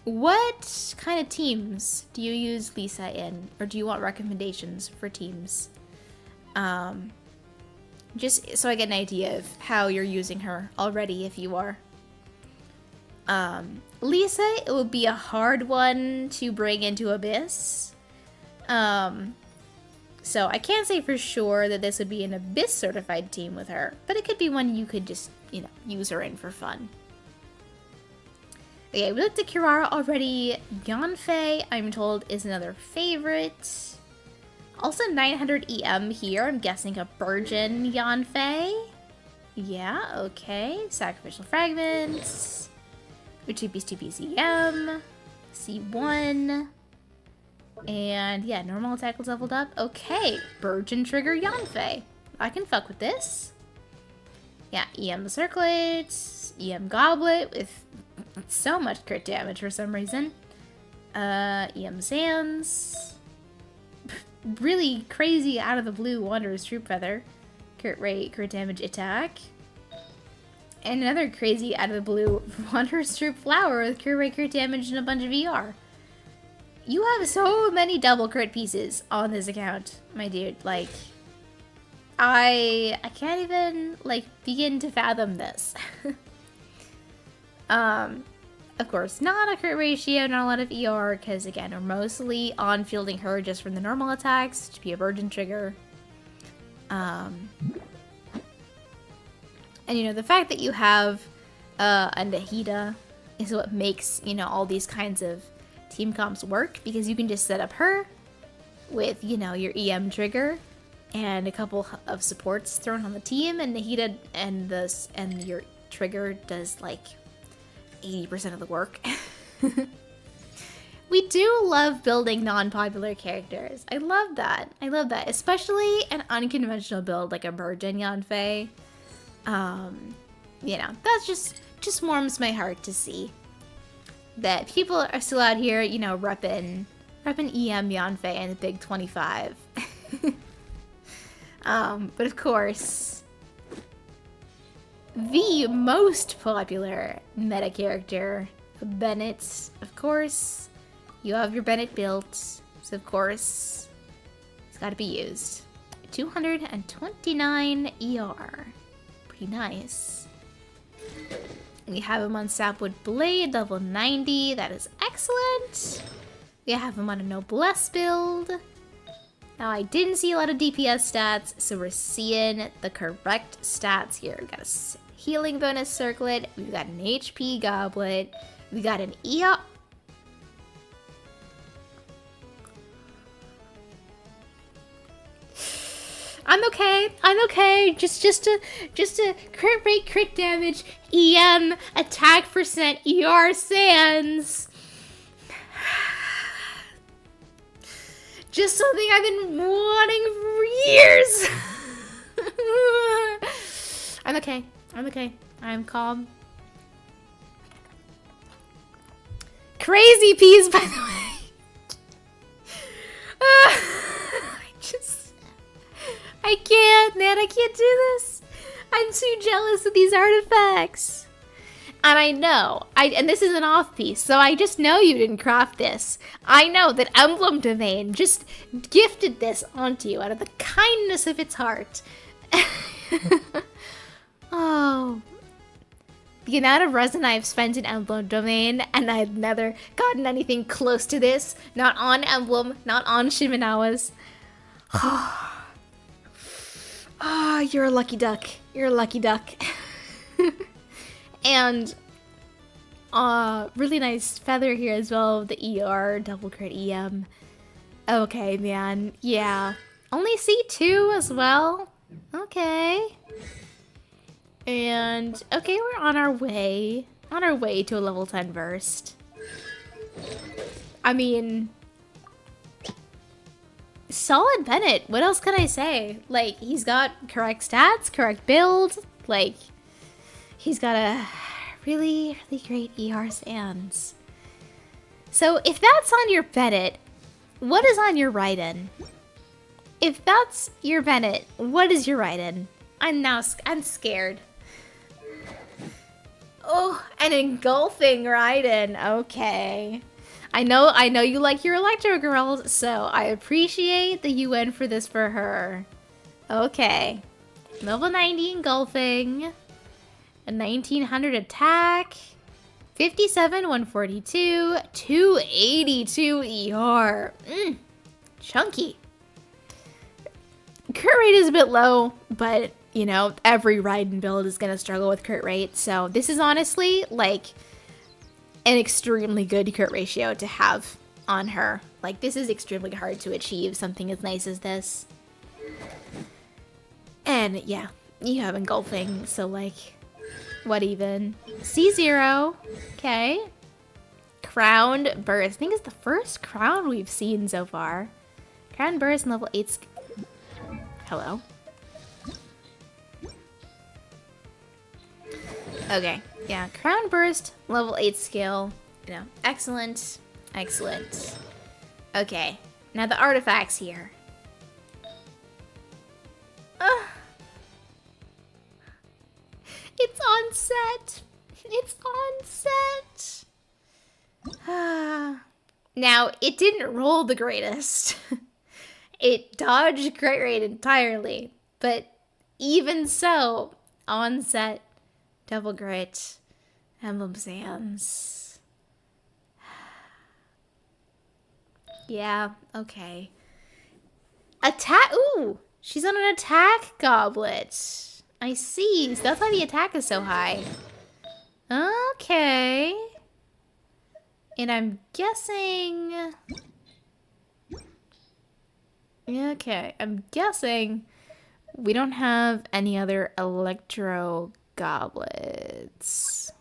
[SPEAKER 1] What kind of teams do you use Lisa in? Or do you want recommendations for teams? Just so I get an idea of how you're using her already, if you are. Lisa, it would be a hard one to bring into Abyss. So I can't say for sure that this would be an Abyss certified team with her, but it could be one you could just, you know, use her in for fun. Okay, we looked at Kirara already. Yanfei, I'm told, is another favorite. Also 900 EM here. I'm guessing a Burgeon Yanfei. Yeah, okay. Sacrificial Fragments. 2-piece EM, C1, and yeah, normal attack was leveled up. Okay, Burgeon Trigger Yanfei. I can fuck with this. Yeah, EM Circlet, EM Goblet with so much crit damage for some reason. EM Sands. Really crazy out of the blue Wanderer's Troop Feather. Crit rate, crit damage, attack. And another crazy out of the blue Wanderer's Troop Flower with crit rate, crit damage, and a bunch of ER. You have so many double crit pieces on this account, my dude. Like, I can't even, like, begin to fathom this. Of course, not a crit ratio, not a lot of ER, because again, we're mostly on fielding her just from the normal attacks to be a Virgin Trigger. And you know, the fact that you have a Nahida is what makes, you know, all these kinds of team comps work, because you can just set up her with, you know, your EM trigger and a couple of supports thrown on the team, and Nahida and your trigger does like 80% of the work. We do love building non-popular characters. I love that. I love that. Especially an unconventional build like a Virgin Yanfei. You know, that's just warms my heart to see that people are still out here, you know, reppin' EM Yanfei and the big 25. But of course, the most popular meta character, Bennett, of course. You have your Bennett built, so of course, it's gotta be used. 229 ER. Pretty nice. We have him on Sapwood Blade, level 90. That is excellent. We have him on a Noblesse build. Now, I didn't see a lot of DPS stats, so we're seeing the correct stats here. We've got a healing bonus circlet, we've got an HP goblet, we got an ER. I'm okay. Just a crit rate, crit damage, EM, attack percent, ER Sands. Just something I've been wanting for years. I'm okay. I'm calm. Crazy peas, by the way. I can't, man. I can't do this. I'm too jealous of these artifacts. And I know, and this is an off piece, so I just know you didn't craft this. I know that Emblem Domain just gifted this onto you out of the kindness of its heart. Oh. The amount of resin I've spent in Emblem Domain, and I've never gotten anything close to this. Not on Emblem, not on Shimenawa's. Ah, you're a lucky duck. You're a lucky duck. And really nice feather here as well, the ER, double crit EM. Okay, man. Yeah. Only C2 as well. Okay. And okay, we're on our way. On our way to a level 10 burst. I mean, solid Bennett. What else can I say? Like, he's got correct stats, correct build. Like, he's got a really, really great ER Sands. So, if that's on your Bennett, what is on your Raiden? If that's your Bennett, what is your Raiden? I'm scared. Oh, an engulfing Raiden. Okay. I know you like your Electro girls, so I appreciate that you went for this for her. Okay. Level 90 engulfing. A 1900 attack. 57, 142, 282 ER. Chunky. Crit rate is a bit low, but you know, every Raiden build is gonna struggle with crit rate, so this is honestly like an extremely good crit ratio to have on her. Like, this is extremely hard to achieve something as nice as this. And yeah, you have engulfing, so like What even? C0. Okay. Crowned Burst. I think it's the first crown we've seen so far. Crown Burst and level 8. Hello. Okay. Yeah. Crown Burst, level 8 skill. You know, excellent. Excellent. Okay. Now the artifacts here. It's on set. It's on set. Now, it didn't roll the greatest. It dodged crit rate entirely. But even so, on set, double grit, emblem sands. Yeah, okay. Attack. Ooh, she's on an attack goblet. I see. So that's why the attack is so high. Okay. And I'm guessing... Okay, I'm guessing we don't have any other electro goblets.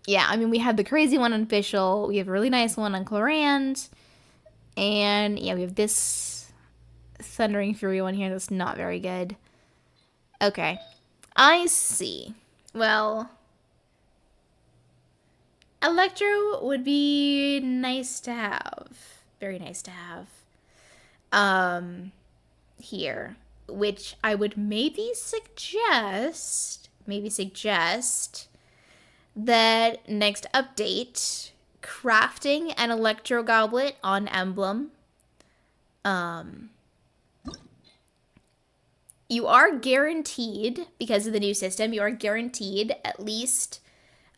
[SPEAKER 1] Yeah, I mean, we have the crazy one on Official. We have a really nice one on Clorand. And yeah, we have this Thundering Fury one here that's not very good. Okay. I see. Well, Electro would be nice to have. Very nice to have. Here. Which I would maybe suggest that next update, crafting an Electro Goblet on Emblem. You are guaranteed, because of the new system, you are guaranteed at least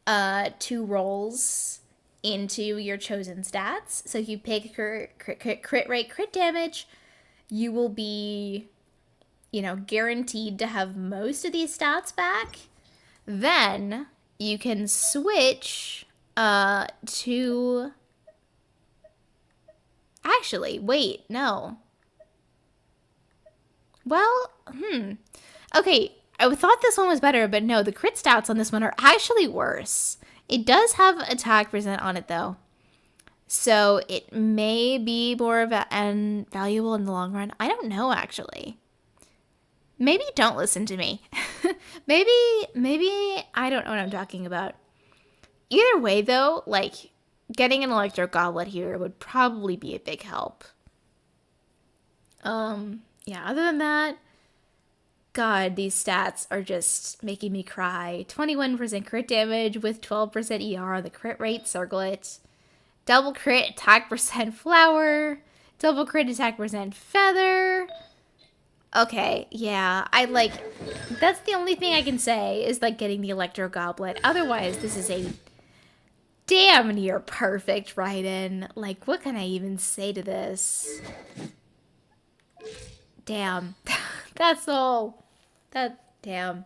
[SPEAKER 1] 2 rolls into your chosen stats. So if you pick crit rate, crit damage, you will be, you know, guaranteed to have most of these stats back. Then you can switch to... Actually, wait, no. Well, Okay, I thought this one was better, but no, the crit stats on this one are actually worse. It does have attack percent on it, though. So it may be more valuable in the long run. I don't know, actually. Maybe don't listen to me. maybe I don't know what I'm talking about. Either way, though, like, getting an Electro Goblet here would probably be a big help. Yeah, other than that, God, these stats are just making me cry. 21% crit damage with 12% ER on the crit rate circlet. Double crit attack percent flower. Double crit attack percent feather. Okay, yeah, that's the only thing I can say is like getting the Electro Goblet. Otherwise, this is a damn near perfect write-in. Like, what can I even say to this? Damn. That's all. Damn.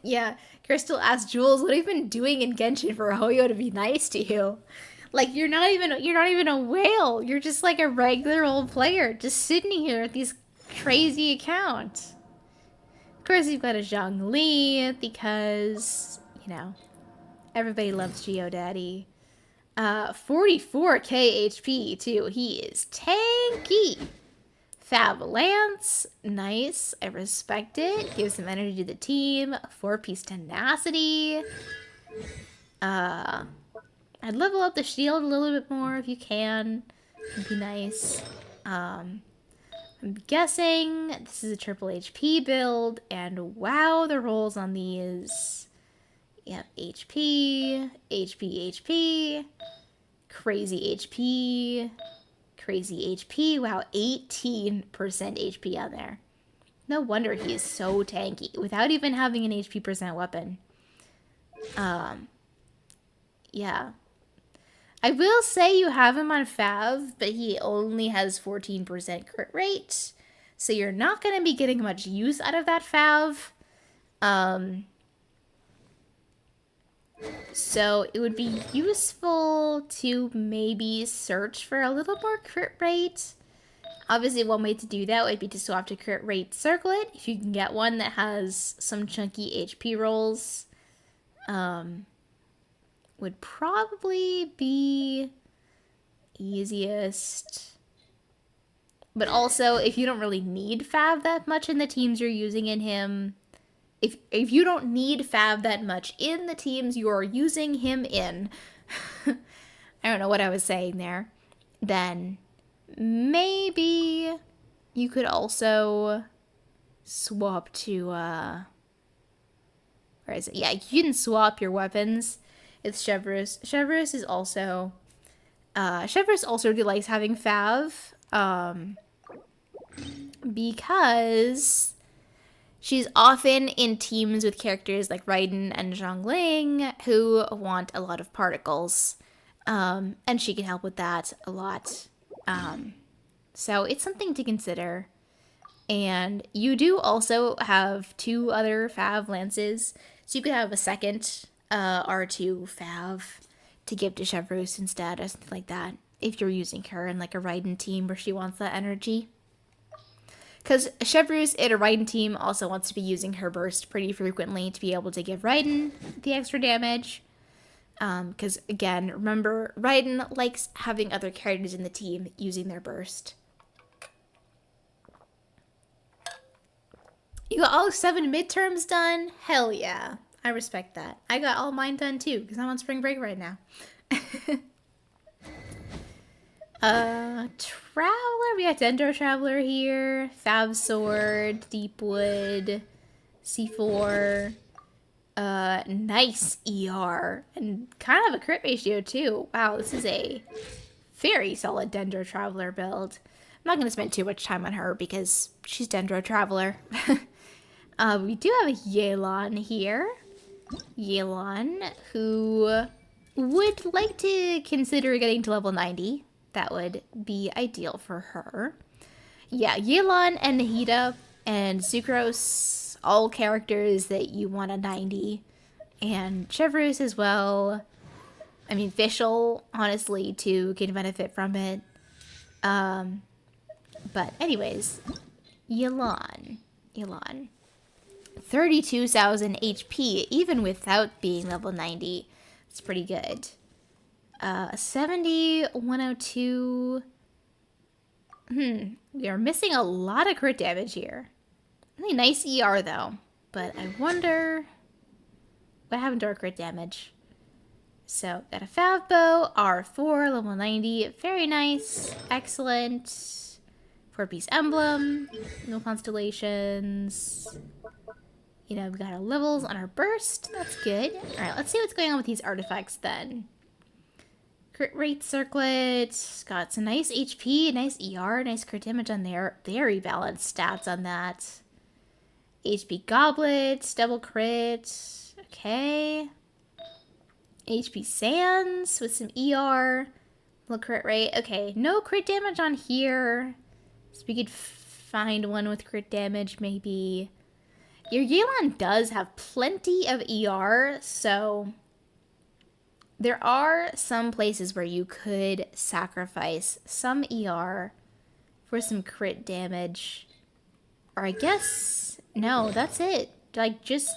[SPEAKER 1] Yeah, Crystal asked Jules, what have you been doing in Genshin for Hoyo to be nice to you? Like, you're not even a whale. You're just like a regular old player, just sitting here with these crazy accounts. Of course, you've got a Zhongli, because, you know, everybody loves Geodaddy. 44k HP too. He is tanky. Fab Lance, nice. I respect it. Gives some energy to the team. 4-piece tenacity. I'd level up the shield a little bit more if you can. It'd be nice. I'm guessing this is a triple HP build, and wow, the rolls on these. Yep, HP, HP, HP, crazy HP, crazy HP. Wow, 18% HP on there. No wonder he is so tanky without even having an HP percent weapon. Yeah. I will say you have him on Fav, but he only has 14% crit rate. So you're not going to be getting much use out of that Fav. So it would be useful to maybe search for a little more crit rate. Obviously, one way to do that would be to swap to crit rate circlet. If you can get one that has some chunky HP rolls, would probably be easiest. But also, if you don't really need Fav that much in the teams you're using in him, if you don't need Fav that much in the teams you're using him in, I don't know what I was saying there, then maybe you could also swap to, where is it? Yeah, you can swap your weapons. It's Chevreuse. Chevreuse is also, Chevreuse also really likes having Fav, because she's often in teams with characters like Raiden and Zhongling who want a lot of particles, and she can help with that a lot. So it's something to consider. And you do also have 2 other Fav lances, so you could have a second R2 Fav to give to Chevreuse instead or something like that, if you're using her in like a Raiden team where she wants that energy. Because Chevreuse in a Raiden team also wants to be using her burst pretty frequently to be able to give Raiden the extra damage. Because, again, remember, Raiden likes having other characters in the team using their burst. You got all 7 midterms done? Hell yeah. I respect that. I got all mine done too, because I'm on spring break right now. Traveler, we got Dendro Traveler here, Fab Sword, Deepwood, C4, nice ER, and kind of a crit ratio too. Wow, this is a very solid Dendro Traveler build. I'm not going to spend too much time on her because she's Dendro Traveler. We do have a Yelan here. Yelan, who would like to consider getting to level 90. That would be ideal for her. Yeah, Yelan and Nahida and Sucrose, all characters that you want a 90. And Chevreuse as well. I mean, Fischl, honestly, too, can benefit from it. But anyways, Yelan. 32,000 HP, even without being level 90. It's pretty good. 70, 102. We are missing a lot of crit damage here. Really nice ER though, but I wonder what happened to our crit damage. So, got a Fav Bow, R4, level 90. Very nice. Excellent. 4-piece emblem. No constellations. You know, we got our levels on our burst. That's good. Alright, let's see what's going on with these artifacts then. Crit rate circlet. Got some nice HP, nice ER, nice crit damage on there. Very balanced stats on that. HP goblet, double crit. Okay. HP sands with some ER. Little crit rate. Okay, no crit damage on here. So we could find one with crit damage maybe. Your Yelan does have plenty of ER, so there are some places where you could sacrifice some ER for some crit damage. Or I guess, no, that's it. Like, just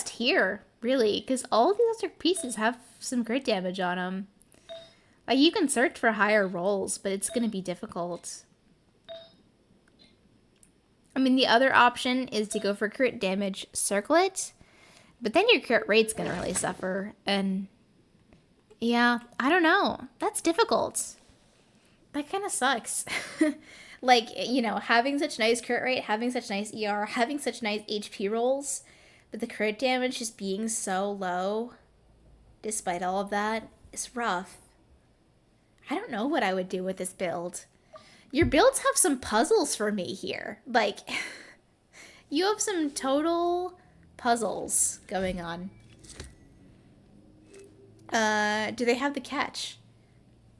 [SPEAKER 1] here, really, because all these other pieces have some crit damage on them. Like, you can search for higher rolls, but it's going to be difficult. I mean, the other option is to go for crit damage circlet, but then your crit rate's going to really suffer, and yeah, I don't know. That's difficult. That kind of sucks. Like, you know, having such nice crit rate, having such nice ER, having such nice HP rolls, but the crit damage just being so low, despite all of that, is rough. I don't know what I would do with this build. Your builds have some puzzles for me here. Like, you have some total puzzles going on. Do they have the catch?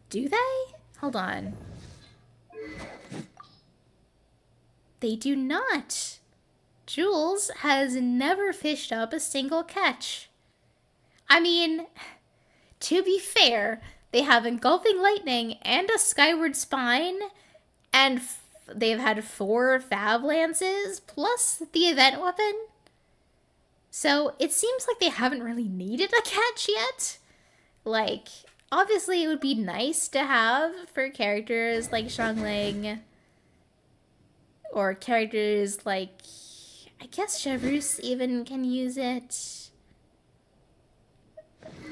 [SPEAKER 1] Do they? Hold on. They do not. Jules has never fished up a single catch. I mean, to be fair, They have engulfing lightning and a skyward spine, and they've had 4 Fab Lances plus the event weapon. So it seems like they haven't really needed a catch yet. Like, obviously it would be nice to have for characters like Xiangling, or characters like, I guess Chevreuse even can use it.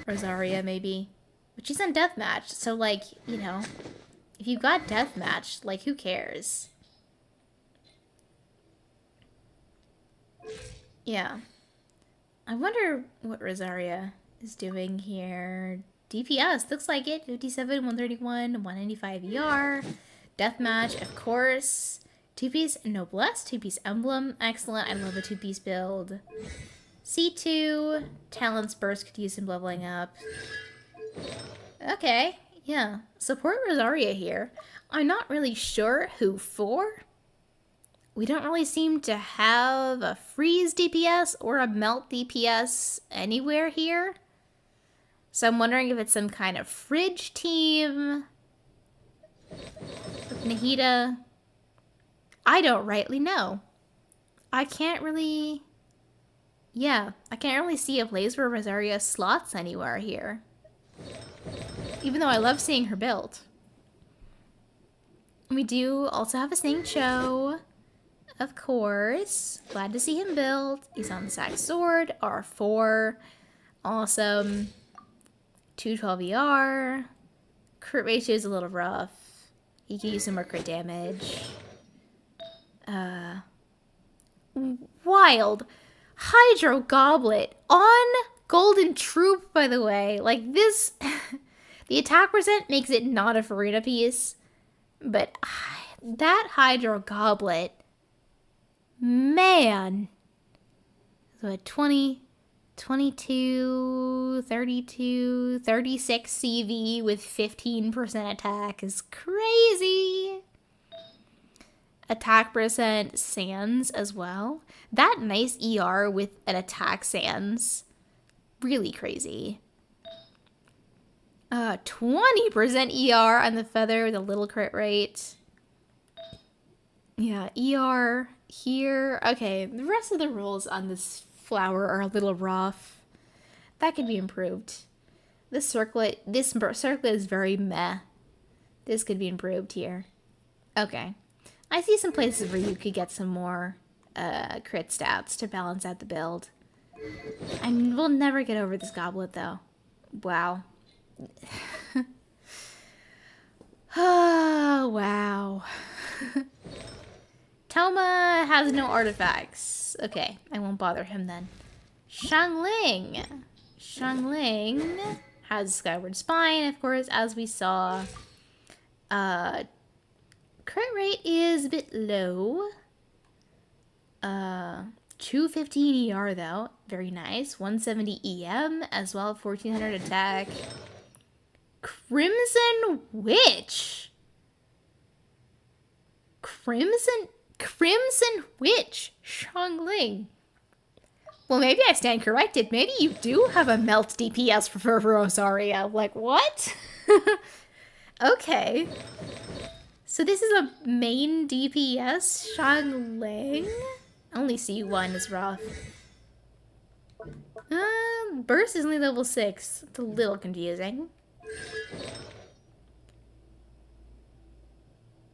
[SPEAKER 1] Rosaria maybe. But she's on Deathmatch, so like, you know, if you got Deathmatch, like, who cares? Yeah. I wonder what Rosaria is doing here. DPS, looks like it. 57, 131, 195 ER. Deathmatch, of course. 2-piece Noblesse, 2-piece Emblem. Excellent, I love a 2-piece build. C2, Talent's Burst could use some leveling up. Okay, yeah. Support Rosaria here. I'm not really sure who for. We don't really seem to have a freeze DPS or a melt DPS anywhere here. So I'm wondering if it's some kind of fridge team. With Nahida. I don't rightly know. I can't really... Yeah, I can't really see a place where Rosaria slots anywhere here. Even though I love seeing her build. We do also have a Xingqiu. Of course. Glad to see him build. He's on the Sack Sword. R4. Awesome. 212 ER. Crit ratio is a little rough. He can use some more crit damage. Wild. Hydro Goblet. On Golden Troop, by the way. Like, this... the attack percent makes it not a Farina piece. But that Hydro Goblet... Man. So at 20, 22, 32, 36 CV with 15% attack is crazy. Attack percent Sans as well. That nice ER with an attack Sans. Really crazy. 20% ER on the Feather with a little crit rate. Yeah, ER here. Okay, the rest of the rules on this flower are a little rough. That could be improved. This circlet is very meh. This could be improved here. Okay. I see some places where you could get some more crit stats to balance out the build. I will never get over this goblet, though. Wow. Oh, wow. Toma has no artifacts. Okay, I won't bother him then. Xiangling. Xiangling has Skyward Spine, of course, as we saw. Crit rate is a bit low. 215 ER though. Very nice. 170 EM as well. 1400 attack. Crimson Witch. Crimson Witch. Xiangling. Well, maybe I stand corrected. Maybe you do have a melt DPS for Rosaria. Like, what? Okay. So this is a main DPS, Xiangling. Only C1 is rough. Burst is only level 6. It's a little confusing.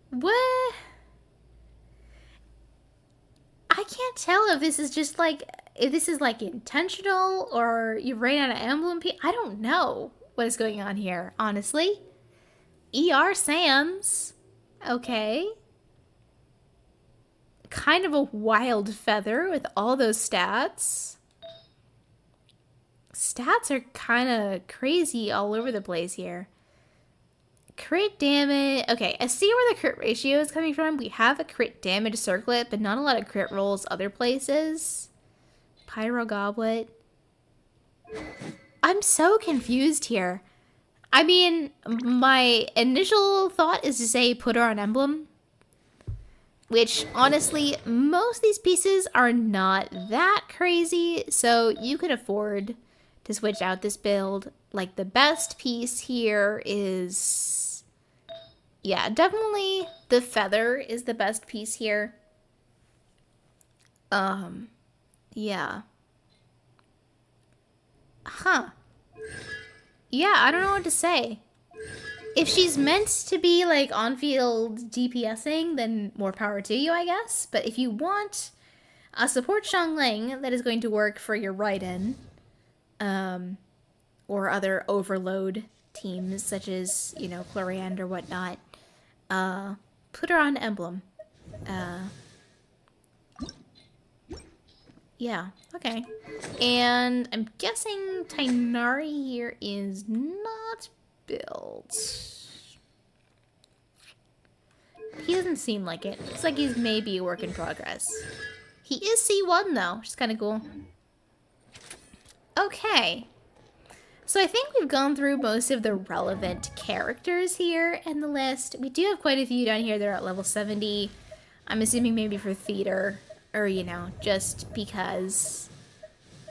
[SPEAKER 1] What? I can't tell if this is just like, if this is like intentional or you ran out of emblem. I don't know what is going on here, honestly. ER Sans. Okay. Kind of a wild feather with all those stats. Stats are kind of crazy all over the place here. Crit damage. Okay, I see where the crit ratio is coming from. We have a crit damage circlet, but not a lot of crit rolls other places. Pyro Goblet. I'm so confused here. I mean, my initial thought is to say put her on emblem. Which, honestly, most of these pieces are not that crazy, so you could afford to switch out this build. Like, the best piece here is... Yeah, definitely the feather is the best piece here. Yeah. Huh. Yeah, I don't know what to say. If she's meant to be, like, on-field DPSing, then more power to you, I guess. But if you want a support Xiangling that is going to work for your Raiden, or other overload teams, such as, you know, Clorian or whatnot, put her on Emblem. Yeah, okay. And I'm guessing Tighnari here is not built. He doesn't seem like it. Looks like he's maybe a work in progress. He is C1 though, which is kind of cool. Okay. So I think we've gone through most of the relevant characters here in the list. We do have quite a few down here that are at level 70. I'm assuming maybe for theater, or, you know, just because,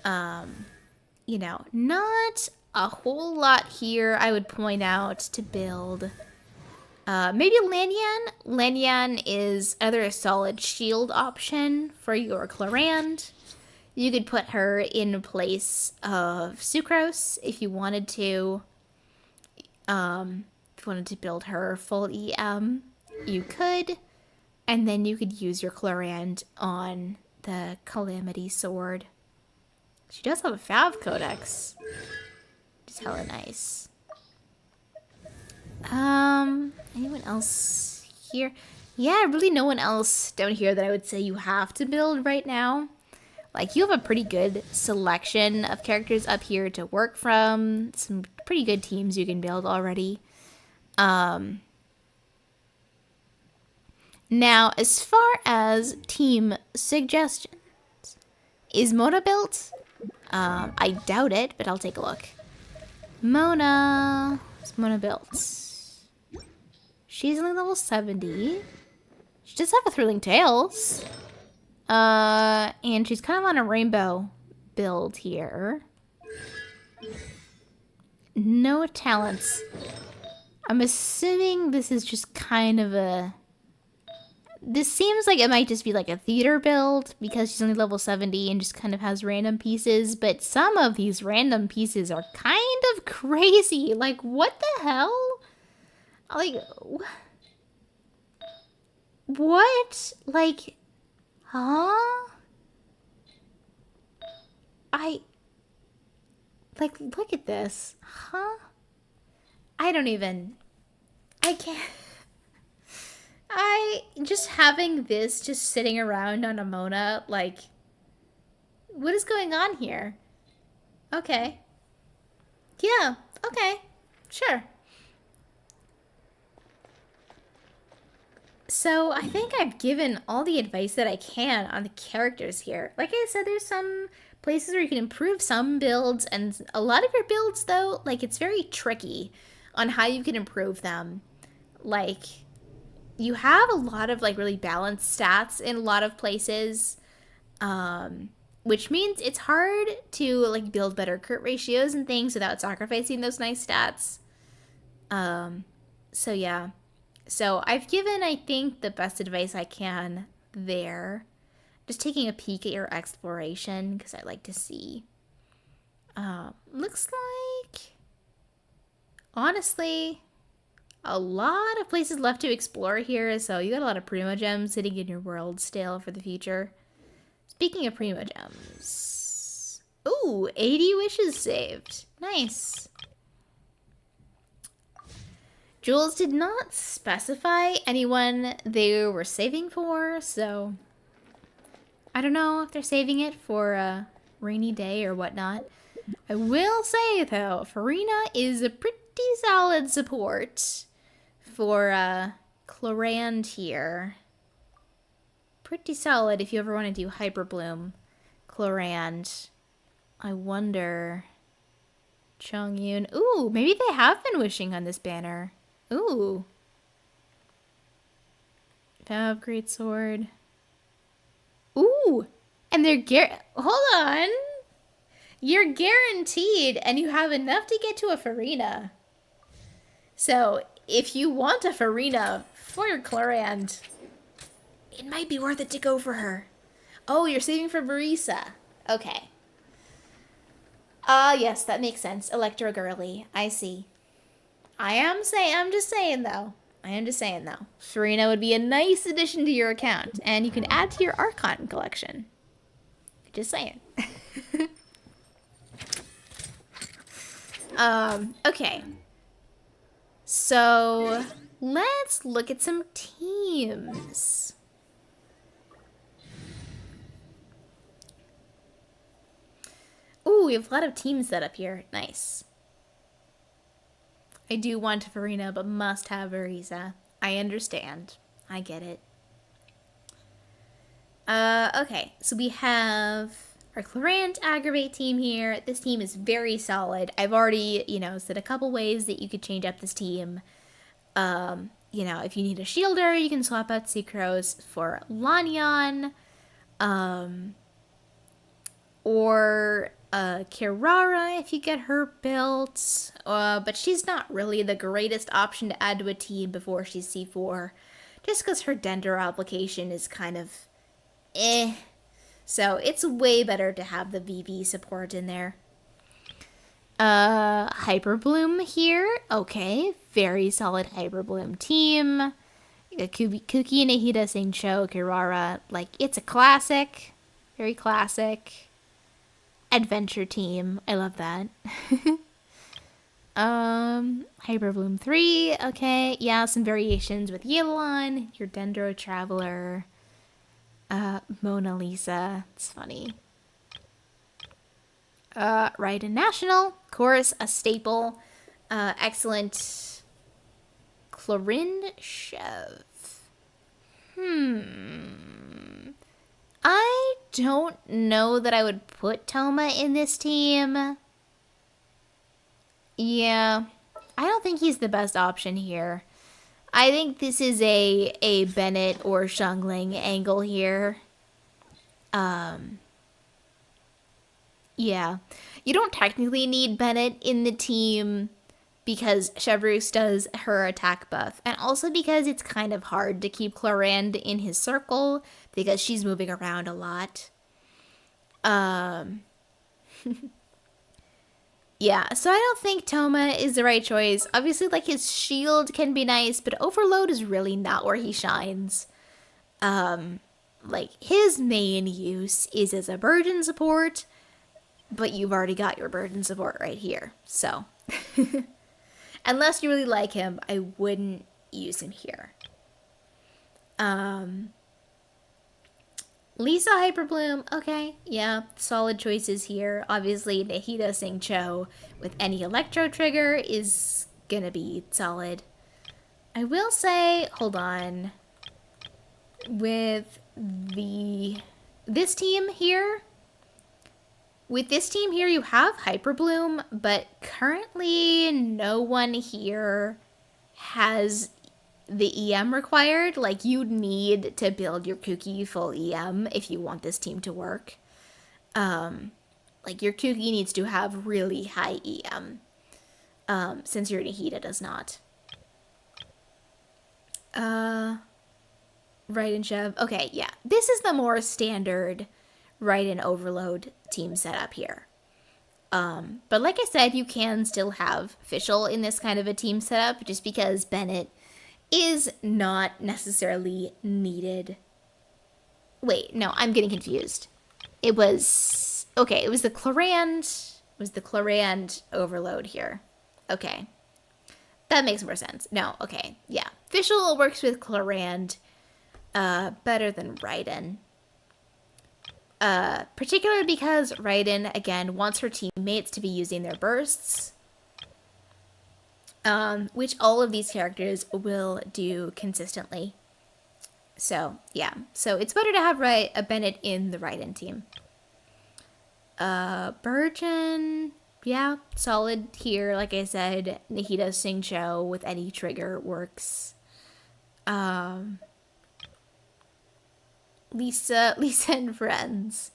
[SPEAKER 1] you know, not a whole lot here I would point out to build. Maybe Lanyan. Lanyan is either a solid shield option for your Clorand. You could put her in place of Sucrose if you wanted to. If you wanted to build her full EM, you could. And then you could use your Clorand on the Calamity Sword. She does have a Fav Codex. Which is hella nice. Anyone else here? Yeah, really no one else down here that I would say you have to build right now. Like, you have a pretty good selection of characters up here to work from. Some pretty good teams you can build already. Now, as far as team suggestions, is Mona built? I doubt it, but I'll take a look. Mona... Is Mona built? She's only level 70. She does have a Thrilling Tales. And she's kind of on a rainbow build here. No talents. I'm assuming this is just kind of a... This seems like it might just be like a theater build because she's only level 70 and just kind of has random pieces. But some of these random pieces are kind of crazy. Like, what the hell? Like, what? Like, huh? Like, look at this. Huh? I can't. Just having this just sitting around on a Mona, like, what is going on here? Okay. Yeah, okay. Sure. So, I think I've given all the advice that I can on the characters here. Like I said, there's some places where you can improve some builds, and a lot of your builds, though, like, it's very tricky on how you can improve them. Like, you have a lot of, like, really balanced stats in a lot of places, which means it's hard to, like, build better crit ratios and things without sacrificing those nice stats. So, yeah. So, I've given, I think, the best advice I can there. Just taking a peek at your exploration, because I like to see. Looks like, honestly, a lot of places left to explore here, so you got a lot of Primo Gems sitting in your world still for the future. Speaking of Primo Gems. Ooh, 80 wishes saved. Nice. Jules did not specify anyone they were saving for, so I don't know if they're saving it for a rainy day or whatnot. I will say, though, Farina is a pretty solid support for Clorand here. Pretty solid if you ever want to do Hyper Bloom Clorand. I wonder... Chongyun. Ooh, maybe they have been wishing on this banner. Ooh. Fav Greatsword. Ooh! And they're hold on! You're guaranteed, and you have enough to get to a Farina. So, if you want a Farina for your Clorand, it might be worth it to go for her. Oh, you're saving for Barisa. Okay. Yes, that makes sense. Electro girly. I see. I'm just saying though. Farina would be a nice addition to your account, and you can add to your Archon collection. Just saying. Okay. So, let's look at some teams. Ooh, we have a lot of teams set up here. Nice. I do want Farina, but must have Arisa. I understand. I get it. Okay. So we have our Clorant Aggravate team here. This team is very solid. I've already, said a couple ways that you could change up this team. If you need a shielder, you can swap out Sucrose for Lanyan. Or Kirara if you get her built. But she's not really the greatest option to add to a team before she's C4. Just because her Dendro application is kind of eh. So it's way better to have the VV support in there. Hyperbloom here. Okay, very solid Hyperbloom team. Kuki, Nahida, Saincho, Kirara. Like, it's a classic. Very classic. Adventure team. I love that. Hyperbloom 3. Okay, yeah, some variations with Yelan, your Dendro Traveler, Mona Lisa. It's funny. Raiden National, of course, a staple. Excellent. Clorin Chev. I don't know that I would put Toma in this team. Yeah, I don't think he's the best option here. I think this is a Bennett or Xiangling angle here. Yeah. You don't technically need Bennett in the team because Chevreuse does her attack buff, and also because it's kind of hard to keep Clorand in his circle because she's moving around a lot. Yeah, so I don't think Toma is the right choice. Obviously, like, his shield can be nice, but Overload is really not where he shines. Like, his main use is as a burden support, but you've already got your burden support right here, so. Unless you really like him, I wouldn't use him here. Lisa Hyperbloom, okay, yeah, solid choices here. Obviously, Nahida Singcho with any electro trigger is gonna be solid. I will say, hold on, with this team here, you have Hyperbloom, but currently no one here has the EM required. Like, you'd need to build your Kuki full EM if you want this team to work. Like, your Kuki needs to have really high EM, since your Nahida does not. Raiden Chev. Okay, yeah. This is the more standard Raiden Overload team setup here. But like I said, you can still have Fischl in this kind of a team setup just because Bennett is not necessarily needed. Wait, no, I'm getting confused. It was the Clorand Overload here. Okay. That makes more sense. No, okay, yeah. Fischl works with Clorand better than Raiden. Particularly because Raiden, again, wants her teammates to be using their bursts. Which all of these characters will do consistently. So, yeah. So, it's better to have a Bennett in the Raiden team. Burgeon, yeah, solid here. Like I said, Nahida Singcho with any trigger works. Lisa and friends.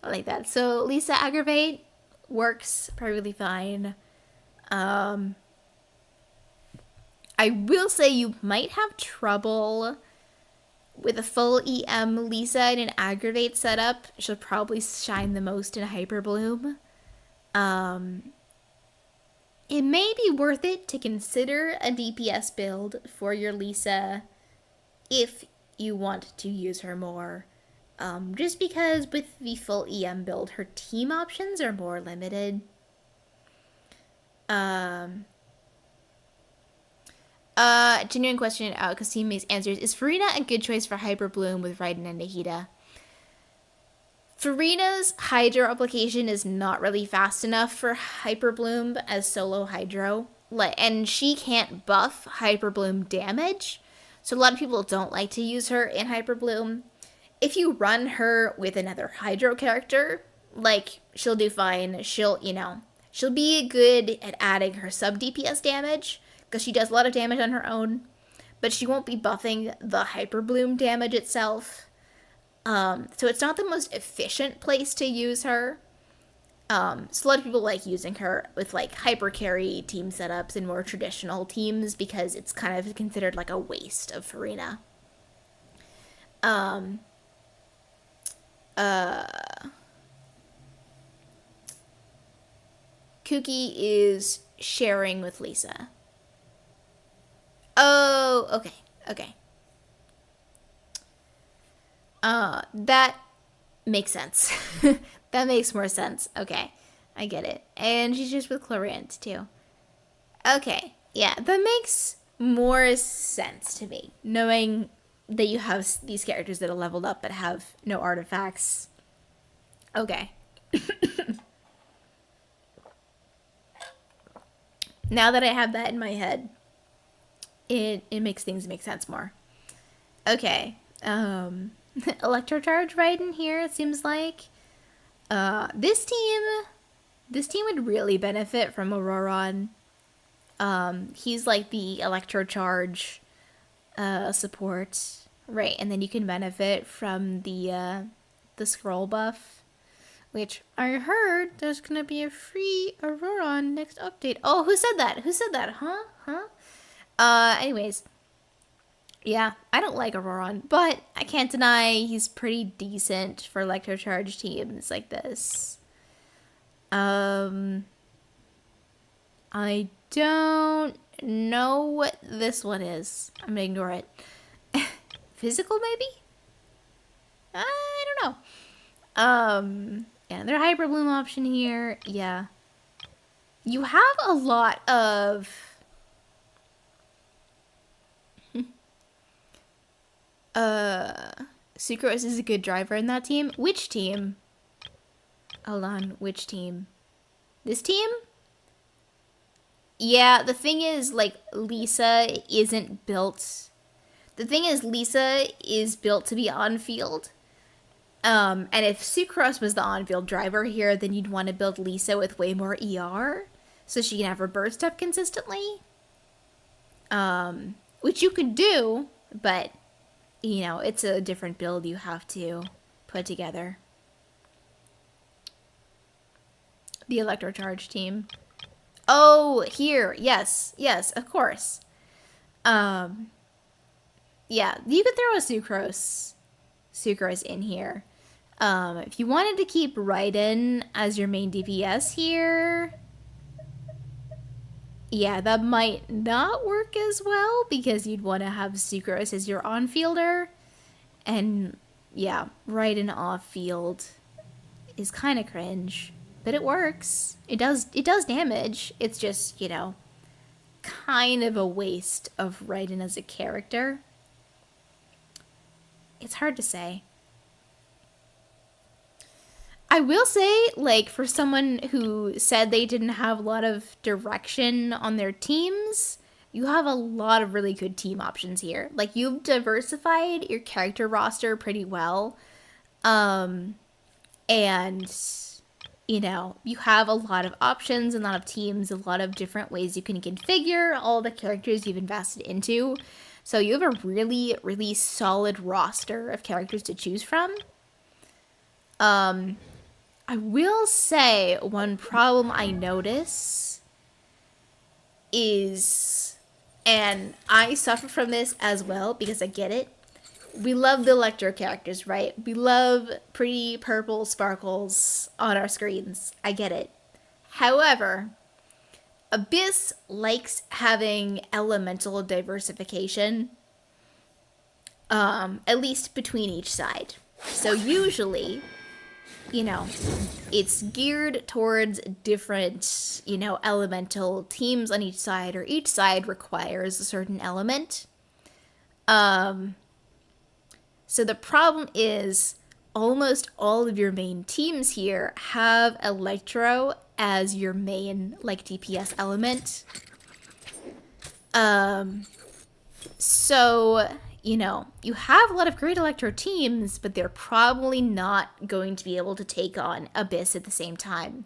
[SPEAKER 1] I like that. So, Lisa Aggravate, works perfectly fine. I will say you might have trouble with a full EM Lisa in an aggravate setup. She'll probably shine the most in Hyper Bloom. It may be worth it to consider a DPS build for your Lisa if you want to use her more. Just because with the full EM build, her team options are more limited. Genuine question, because teammates answers, is Farina a good choice for Hyper Bloom with Raiden and Nahida? Farina's Hydro application is not really fast enough for Hyper Bloom as solo Hydro. And she can't buff Hyper Bloom damage, so a lot of people don't like to use her in Hyper Bloom. If you run her with another Hydro character, like, she'll do fine. She'll be good at adding her sub DPS damage, because she does a lot of damage on her own, but she won't be buffing the Hyper Bloom damage itself. So it's not the most efficient place to use her. So a lot of people like using her with like hyper carry team setups and more traditional teams because it's kind of considered like a waste of Farina. Cookie is sharing with Lisa. Oh, okay. That makes sense. That makes more sense. Okay, I get it. And she's just with Clorant, too. Okay, yeah, that makes more sense to me. Knowing that you have these characters that are leveled up but have no artifacts. Okay. Now that I have that in my head, it makes things make sense more. Okay. Electrocharge right in here, it seems like. This team would really benefit from Auroron. He's like the Electrocharge support, right? And then you can benefit from the scroll buff, which I heard there's gonna be a free Auroron next update. Oh, who said that? Anyways. Yeah, I don't like Auroron, but I can't deny he's pretty decent for Electrocharge teams like this. I don't know what this one is. I'm gonna ignore it. Physical, maybe? I don't know. Yeah, their Hyper Bloom option here. Yeah. You have a lot of... Sucrose is a good driver in that team. Which team? Hold on, which team? This team? Yeah, the thing is, like, Lisa isn't built... The thing is, Lisa is built to be on-field. And if Sucrose was the on-field driver here, then you'd want to build Lisa with way more ER, so she can have her burst up consistently. Which you could do, but... You know, it's a different build you have to put together. The Electrocharge team. Oh, here. Yes, of course. Yeah, you could throw a Sucrose in here. If you wanted to keep Raiden as your main DPS here... Yeah, that might not work as well because you'd want to have Sucrose as your on-fielder. And yeah, Raiden off-field is kind of cringe, but it works. It does damage. It's just, you know, kind of a waste of Raiden as a character. It's hard to say. I will say, like, for someone who said they didn't have a lot of direction on their teams, you have a lot of really good team options here. Like, you've diversified your character roster pretty well. And, you know, you have a lot of options, a lot of teams, a lot of different ways you can configure all the characters you've invested into. So you have a really, really solid roster of characters to choose from. I will say one problem I notice is, and I suffer from this as well because I get it. We love the electro characters, right? We love pretty purple sparkles on our screens. I get it. However, Abyss likes having elemental diversification, at least between each side. So usually, you know, it's geared towards different, elemental teams on each side, or each side requires a certain element. So the problem is almost all of your main teams here have electro as your main, like, DPS element. So, you have a lot of great electro teams, but they're probably not going to be able to take on Abyss at the same time.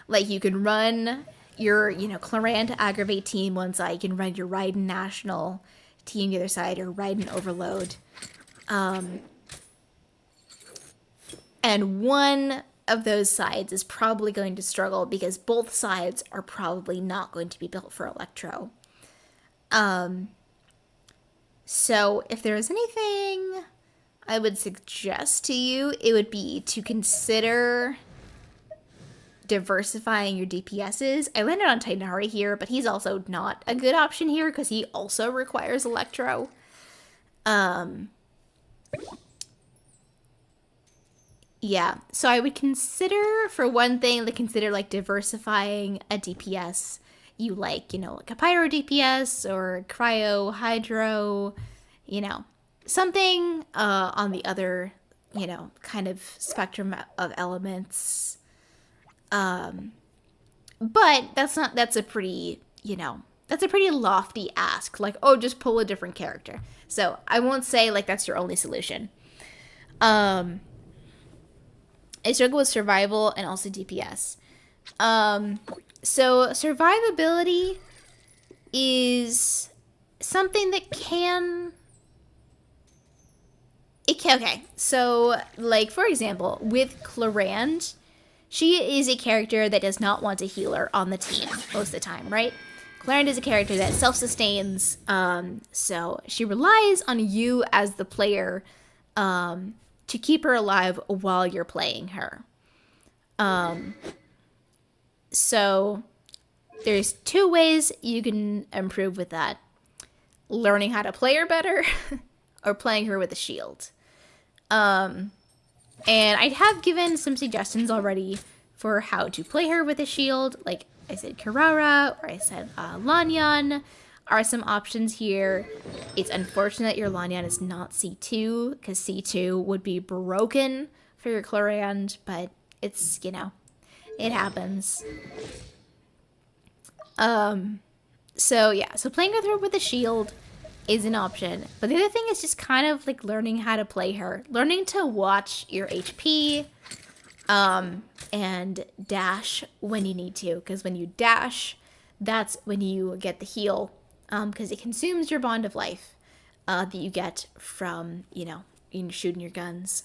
[SPEAKER 1] Like, you can run your, Claran to aggravate team one side, you can run your Raiden National team the other side, or Raiden Overload. And one of those sides is probably going to struggle because both sides are probably not going to be built for electro. So if there's anything I would suggest to you, it would be to consider diversifying your DPSs. I landed on Titanari here, but he's also not a good option here because he also requires electro. Yeah, so I would consider, for one thing, like diversifying a DPS. You like a Pyro DPS or Cryo, Hydro, something on the other, kind of spectrum of elements. But that's a pretty lofty ask. Like, oh, just pull a different character. So I won't say like that's your only solution. I struggle with survival and also DPS. So survivability is something that okay. So, like, for example, with Clarand, she is a character that does not want a healer on the team most of the time, right? Clarand is a character that self-sustains, so she relies on you as the player to keep her alive while you're playing her. So there's two ways you can improve with that. Learning how to play her better or playing her with a shield. And I have given some suggestions already for how to play her with a shield. Like I said, Kirara, or I said Lanyan are some options here. It's unfortunate your Lanyan is not C2, because C2 would be broken for your Clarand, but it's, it happens. So playing with her with a shield is an option. But the other thing is just kind of like learning how to play her. Learning to watch your HP, and dash when you need to. Because when you dash, that's when you get the heal. Because it consumes your bond of life that you get from, shooting your guns.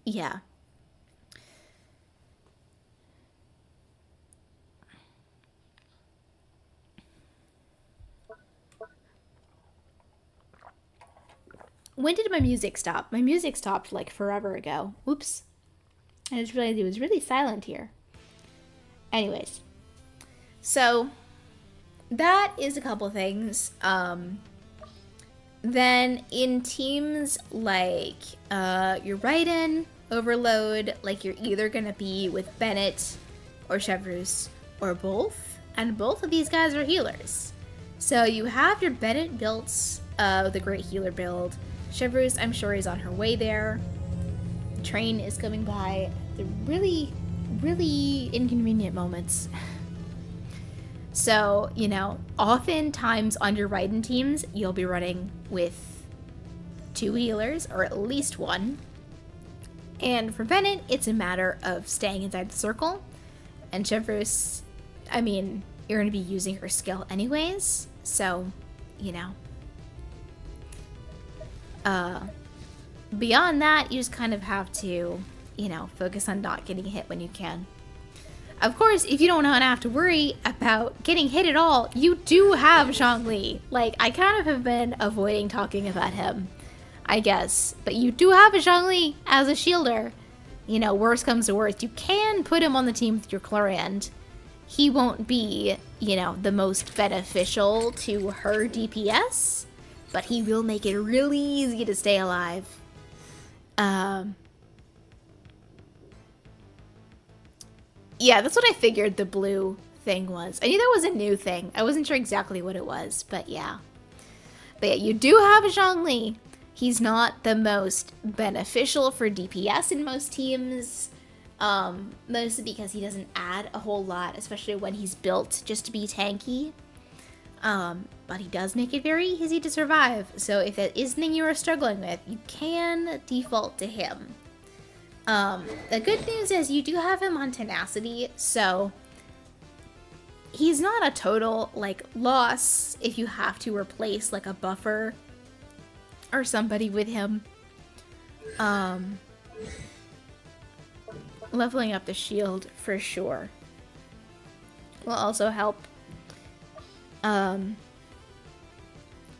[SPEAKER 1] Yeah. When did my music stop? My music stopped like forever ago. Oops. I just realized it was really silent here. Anyways. So, that is a couple things. Then in teams like your Raiden, Overload, like you're either going to be with Bennett or Chevrus or both. And both of these guys are healers. So you have your Bennett built the Great Healer build. Chevrus, I'm sure, is on her way there. The train is coming by. The really, really inconvenient moments. So, oftentimes on your Raiden teams, you'll be running with 2 healers, or at least 1. And for Bennett, it's a matter of staying inside the circle. And Chevrus, you're going to be using her skill anyways. So, beyond that, you just kind of have to, you know, focus on not getting hit when you can. Of course, if you don't want to have to worry about getting hit at all, you do have Zhongli. Like, I kind of have been avoiding talking about him, I guess. But you do have a Zhongli as a shielder. You know, worst comes to worst, you can put him on the team with your Chlorand. He won't be, you know, the most beneficial to her DPS, but he will make it really easy to stay alive. Yeah, that's what I figured the blue thing was. I knew that was a new thing. I wasn't sure exactly what it was, but yeah. But yeah, you do have a Zhongli. He's not the most beneficial for DPS in most teams. Mostly because he doesn't add a whole lot, especially when he's built just to be tanky. But he does make it very easy to survive. So if that is something you are struggling with, you can default to him. The good news is you do have him on tenacity, so he's not a total, like, loss if you have to replace, like, a buffer or somebody with him. Leveling up the shield for sure will also help.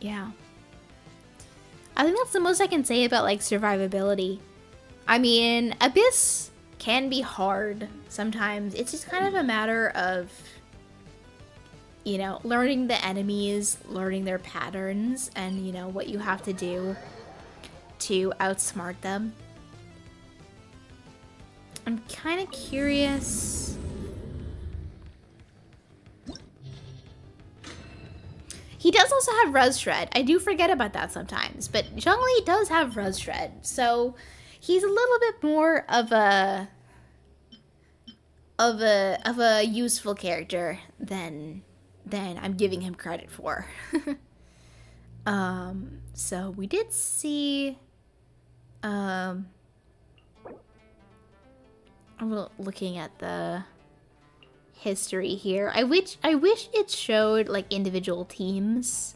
[SPEAKER 1] Yeah. I think that's the most I can say about, like, survivability. I mean, Abyss can be hard sometimes. It's just kind of a matter of, you know, learning the enemies, learning their patterns, and, you know, what you have to do to outsmart them. I'm kind of curious. He does also have Res Shred. I do forget about that sometimes, but Zhongli does have Res Shred, so he's a little bit more of a useful character than I'm giving him credit for. So we did see I'm looking at the history here. I wish it showed, like, individual teams.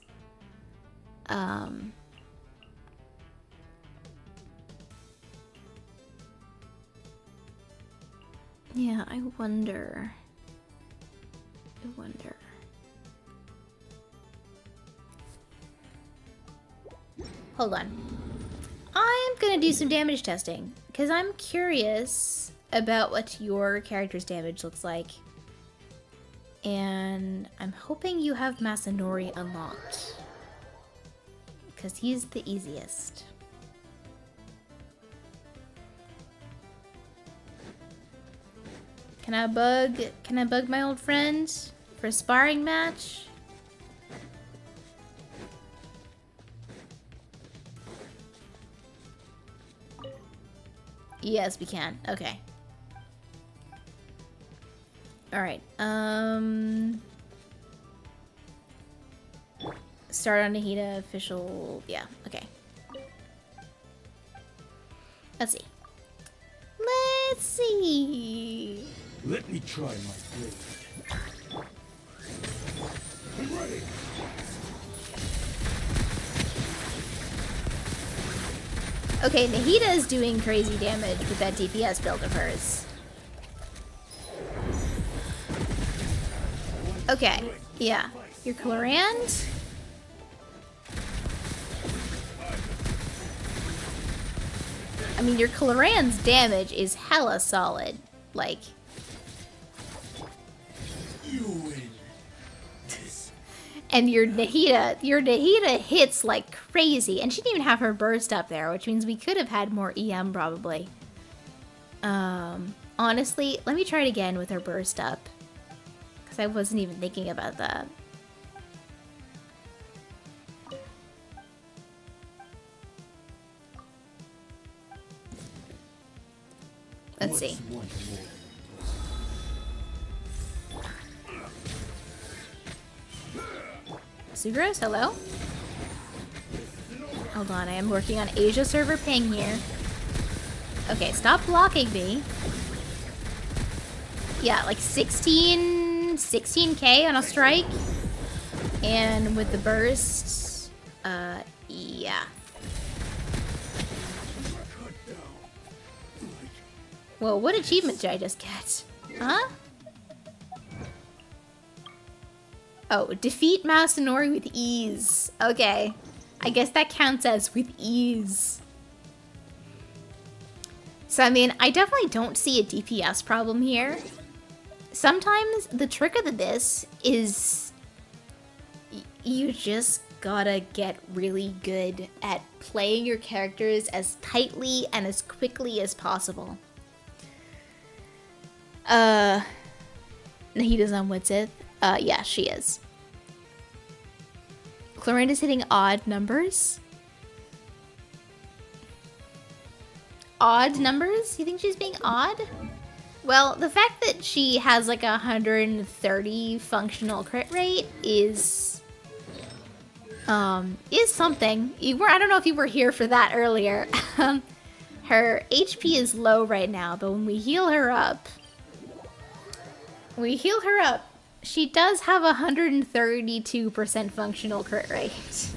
[SPEAKER 1] Yeah, I wonder. Hold on. I'm gonna do some damage testing, because I'm curious about what your character's damage looks like. And I'm hoping you have Masanori unlocked, because he's the easiest. Can I bug my old friend for a sparring match? Yes, we can. Okay. Alright, start on Nahida, official, yeah, okay. Let's see.
[SPEAKER 3] Let me try my blade. I'm ready.
[SPEAKER 1] Okay, Nahida is doing crazy damage with that DPS build of hers. Okay, yeah. Your Chlorand? I mean, your Chlorand's damage is hella solid. Like,
[SPEAKER 3] You win.
[SPEAKER 1] and your Nahida hits like crazy, and she didn't even have her burst up there, which means we could have had more EM probably. Honestly, let me try it again with her burst up, because I wasn't even thinking about that. Let's see. Sugros, hello? Hold on, I am working on Asia server ping here. Okay, stop blocking me. Yeah, like 16k on a strike. And with the burst, yeah. Whoa, what achievement did I just get? Huh? Oh, defeat Masanori with ease. Okay. I guess that counts as with ease. So, I mean, I definitely don't see a DPS problem here. Sometimes the trick of this is you just gotta get really good at playing your characters as tightly and as quickly as possible. Nahida's on Witsith. Yeah, she is. Clorinda's hitting odd numbers. Odd numbers? You think she's being odd? Well, the fact that she has like 130 functional crit rate is something. I don't know if you were here for that earlier. Her HP is low right now, but when we heal her up, she does have 132% functional crit rate.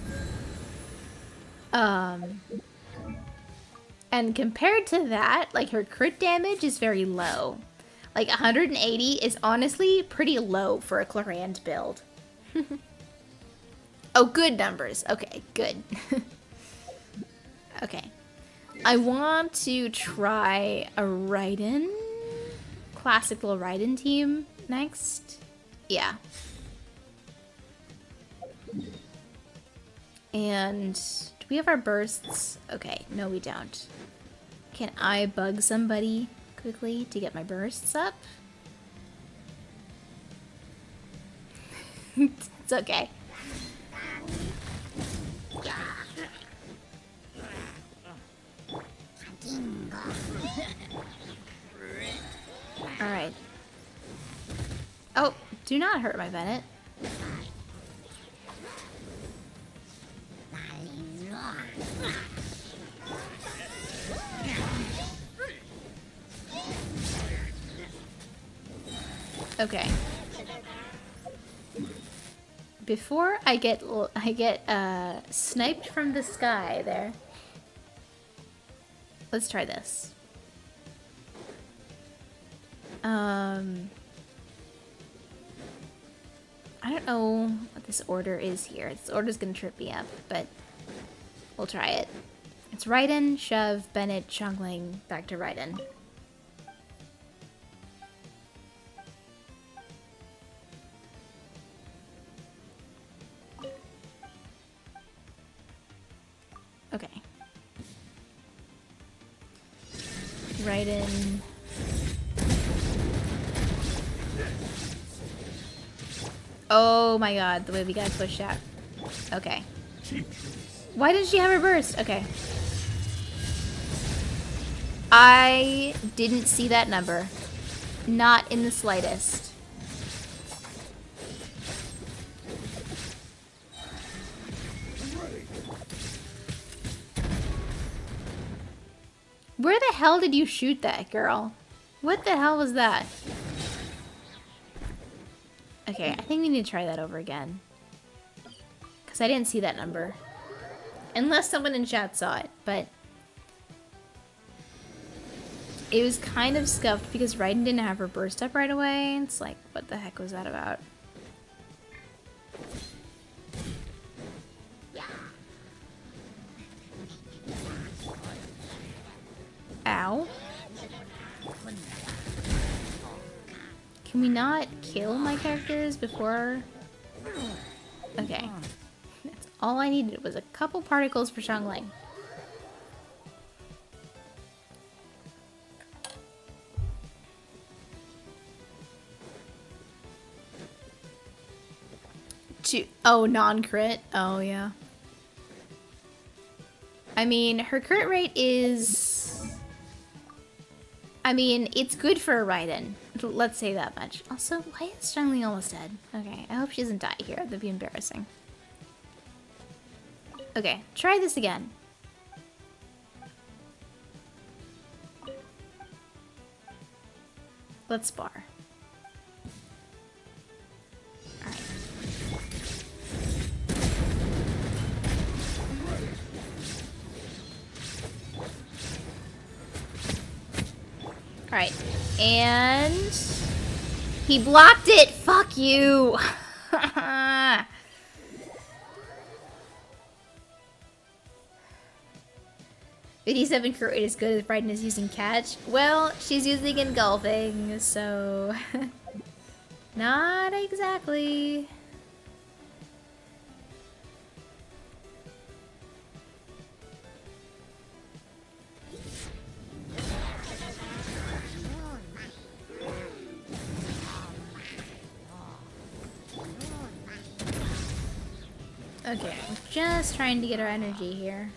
[SPEAKER 1] And compared to that, like, her crit damage is very low. Like, 180 is honestly pretty low for a Clorand build. Oh, good numbers. Okay, good. Okay. I want to try a Raiden. Classical Raiden team next. Yeah. And do we have our bursts? Okay, no we don't. Can I bug somebody quickly to get my bursts up? It's okay. Alright. Oh, do not hurt my Bennett. Okay. Before I get sniped from the sky there. Let's try this. I don't know what this order is here. This order's gonna trip me up, but we'll try it. It's Raiden, Shove, Bennett, Xiangling, back to Raiden. Okay. Raiden. Oh my god, the way we got pushed out. Okay. Why didn't she have her burst? Okay. I didn't see that number. Not in the slightest. Where the hell did you shoot that, girl? What the hell was that? Okay, I think we need to try that over again. Because I didn't see that number. Unless someone in chat saw it, but... It was kind of scuffed because Raiden didn't have her burst up right away. It's like, what the heck was that about? Ow. Can we not kill my characters before? Okay. That's all I needed was a couple particles for Xiangling. Oh, non-crit? Oh, yeah. I mean, her crit rate is... I mean, it's good for a Raiden. Let's say that much. Also, why is Xiangling almost dead? Okay, I hope she doesn't die here. That'd be embarrassing. Okay, try this again. Let's spar. Alright. Alright. And... he blocked it! Fuck you! 57 crit rate is good if Bryden is using catch. Well, she's using engulfing, so... not exactly. Okay, I'm just trying to get our energy here.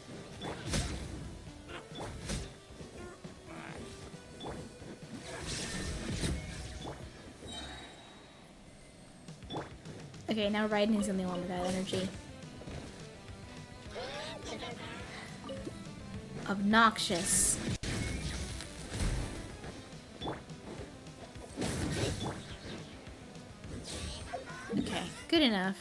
[SPEAKER 1] Okay, now Raiden is the only one without energy. Obnoxious. Okay, good enough.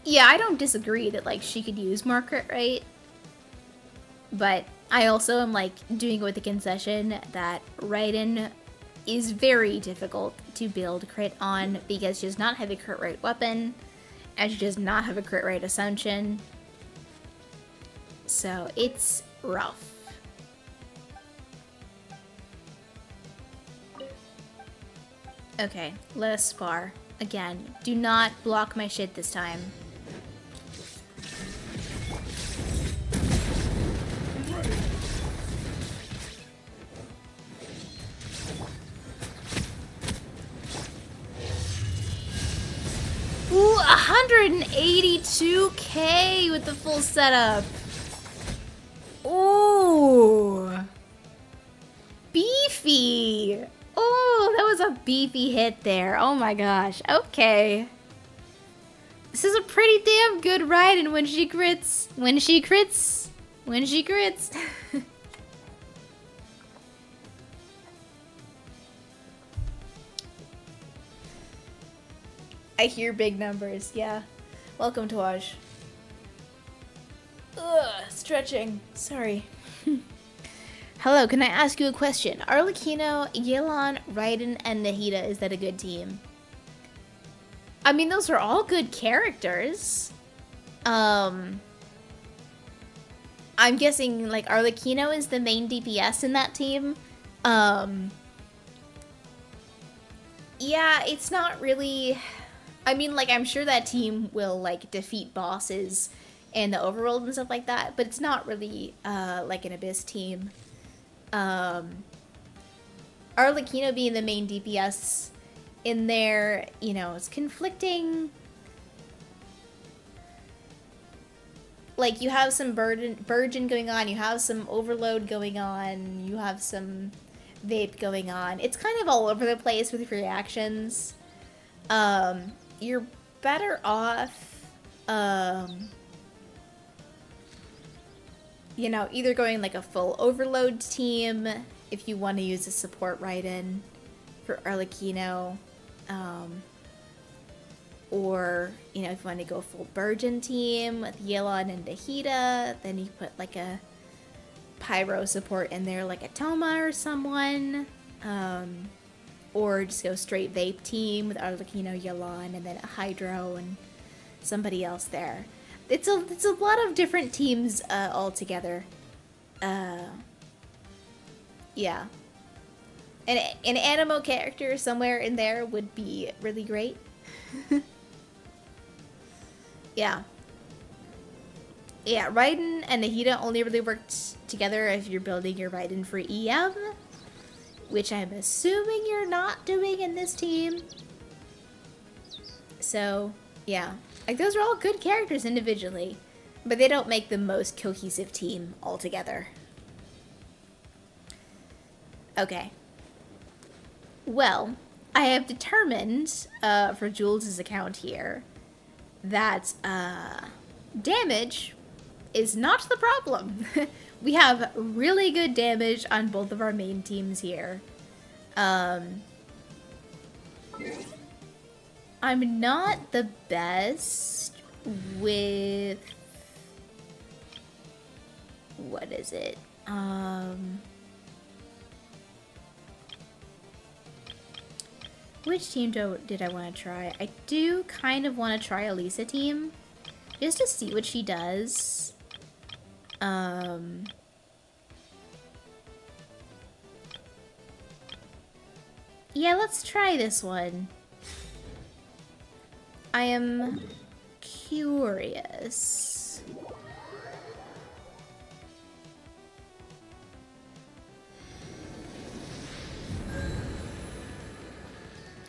[SPEAKER 1] Yeah, I don't disagree that, like, she could use more crit rate. But I also am, like, doing it with the concession that Raiden is very difficult to build crit on because she does not have a crit rate weapon, and she does not have a crit rate assumption. So it's rough. Okay, let us spar. Again, do not block my shit this time. Ooh, 182k with the full setup. Ooh. Beefy. Oh, that was a beefy hit there. Oh my gosh. Okay. This is a pretty damn good ride, and when she crits. When she crits. When she crits. I hear big numbers, yeah. Welcome to Waj. Ugh, stretching. Sorry. Hello, can I ask you a question? Arlecchino, Yelan, Raiden, and Nahida, is that a good team? I mean, those are all good characters. I'm guessing, like, Arlecchino is the main DPS in that team. Yeah, it's not really... I mean, like, I'm sure that team will, like, defeat bosses and the overworld and stuff like that, but it's not really, like, an Abyss team. Arlecchino being the main DPS in there, you know, it's conflicting. Like, you have some Burgeon going on, you have some Overload going on, you have some Vape going on. It's kind of all over the place with reactions. You're better off, you know, either going like a full Overload team if you want to use a support Raiden for Arlecchino, or, you know, if you want to go full Burgeon team with Yelan and Nahida, then you put like a Pyro support in there, like a Toma or someone, or just go straight Vape team with Arlecchino, Yelan, and then a Hydro and somebody else there. It's a lot of different teams all together. Yeah. An Animo character somewhere in there would be really great. Yeah. Yeah, Raiden and Nahida only really worked together if you're building your Raiden for EM, which I'm assuming you're not doing in this team. So, yeah. Like, those are all good characters individually, but they don't make the most cohesive team altogether. Okay. Well, I have determined, for Jules' account here, that, damage is not the problem. We have really good damage on both of our main teams here. I'm not the best with... What is it? Which team did I want to try? I do kind of want to try a Lisa team. Just to see what she does. Yeah, let's try this one. I am curious.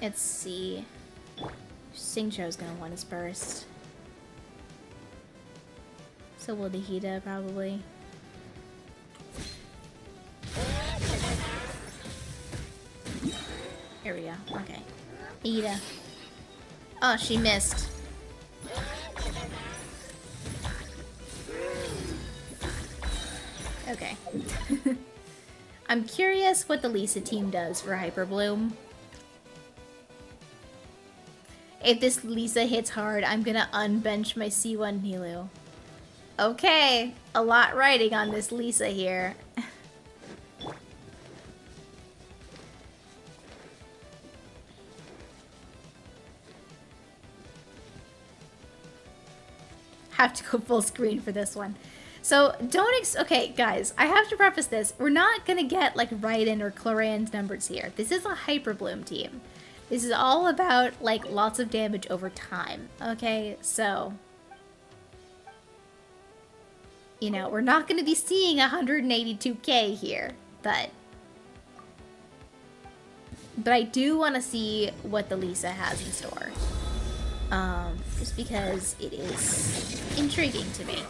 [SPEAKER 1] Let's see. Xingqiu's gonna want his burst. So will Nahida, probably. Here we go. Okay. Nahida. Oh, she missed. Okay. I'm curious what the Lisa team does for Hyper Bloom. If this Lisa hits hard, I'm gonna unbench my C1 Nilu. Okay, a lot riding on this Lisa here. Have to go full screen for this one. So don't okay, guys, I have to preface this. We're not gonna get like Raiden or Cloran's numbers here. This is a Hyper Bloom team. This is all about like lots of damage over time. Okay, so you know, we're not gonna be seeing 182k here, but I do want to see what the Lisa has in store. Just because it is intriguing to me.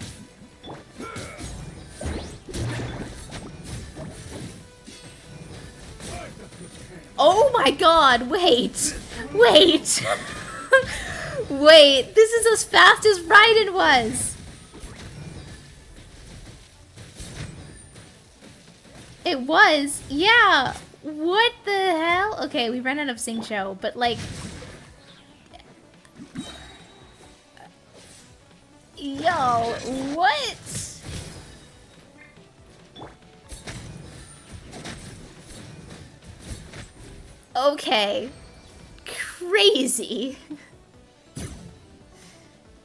[SPEAKER 1] Oh my god, wait! Wait! Wait, this is as fast as Raiden was! It was? Yeah! What the hell? Okay, we ran out of Xingqiu, but like... Yo, what? Okay. Crazy.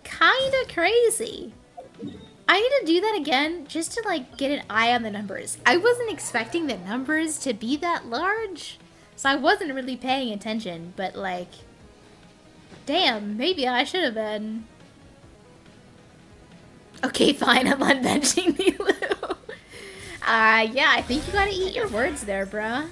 [SPEAKER 1] Kinda crazy. I need to do that again just to like get an eye on the numbers. I wasn't expecting the numbers to be that large, so I wasn't really paying attention, but like, damn, maybe I should have been. Okay, fine, I'm unbenching Nilu. Yeah, I think you gotta eat your words there, bruh.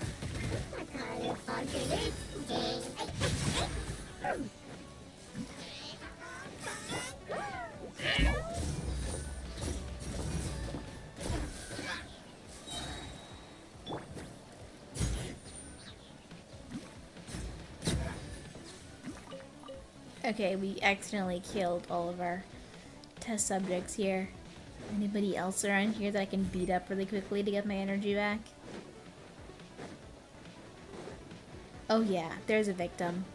[SPEAKER 1] Okay, we accidentally killed all of our test subjects here. Anybody else around here that I can beat up really quickly to get my energy back? Oh yeah, there's a victim.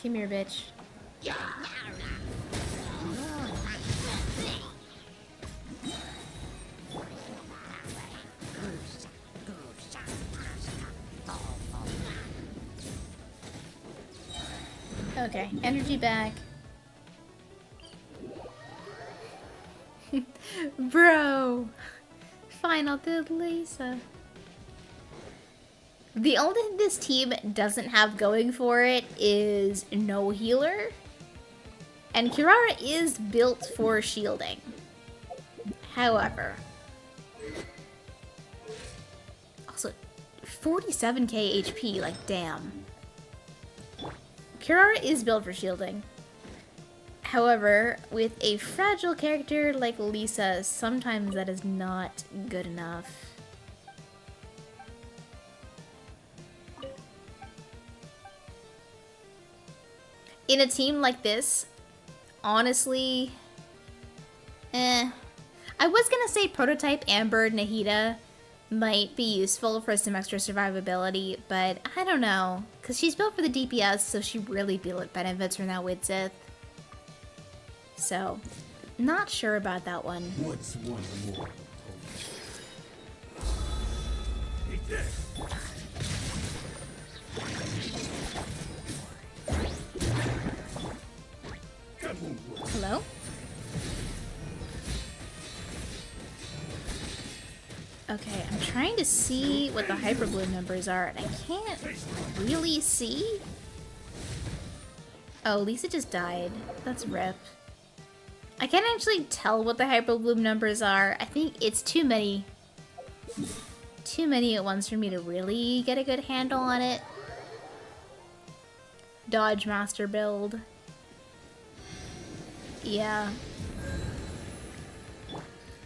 [SPEAKER 1] Come here, bitch. Okay, energy back. Bro! Final good Lisa. The only thing this team doesn't have going for it is no healer. And Kirara is built for shielding. However. Also, 47k HP, like damn. Kirara is built for shielding. However, with a fragile character like Lisa, sometimes that is not good enough. In a team like this, honestly, I was gonna say Prototype, Amber, Nahida might be useful for some extra survivability, but I don't know. Because she's built for the DPS, so she really benefits from that with Sith. So, not sure about that one.
[SPEAKER 3] What's one more? Take this. That won't work.
[SPEAKER 1] Hello? Okay, I'm trying to see what the hyperbloom numbers are, and I can't really see. Oh, Lisa just died. That's rip. I can't actually tell what the hyperbloom numbers are. I think it's too many. Too many at once for me to really get a good handle on it. Dodge Master build. Yeah.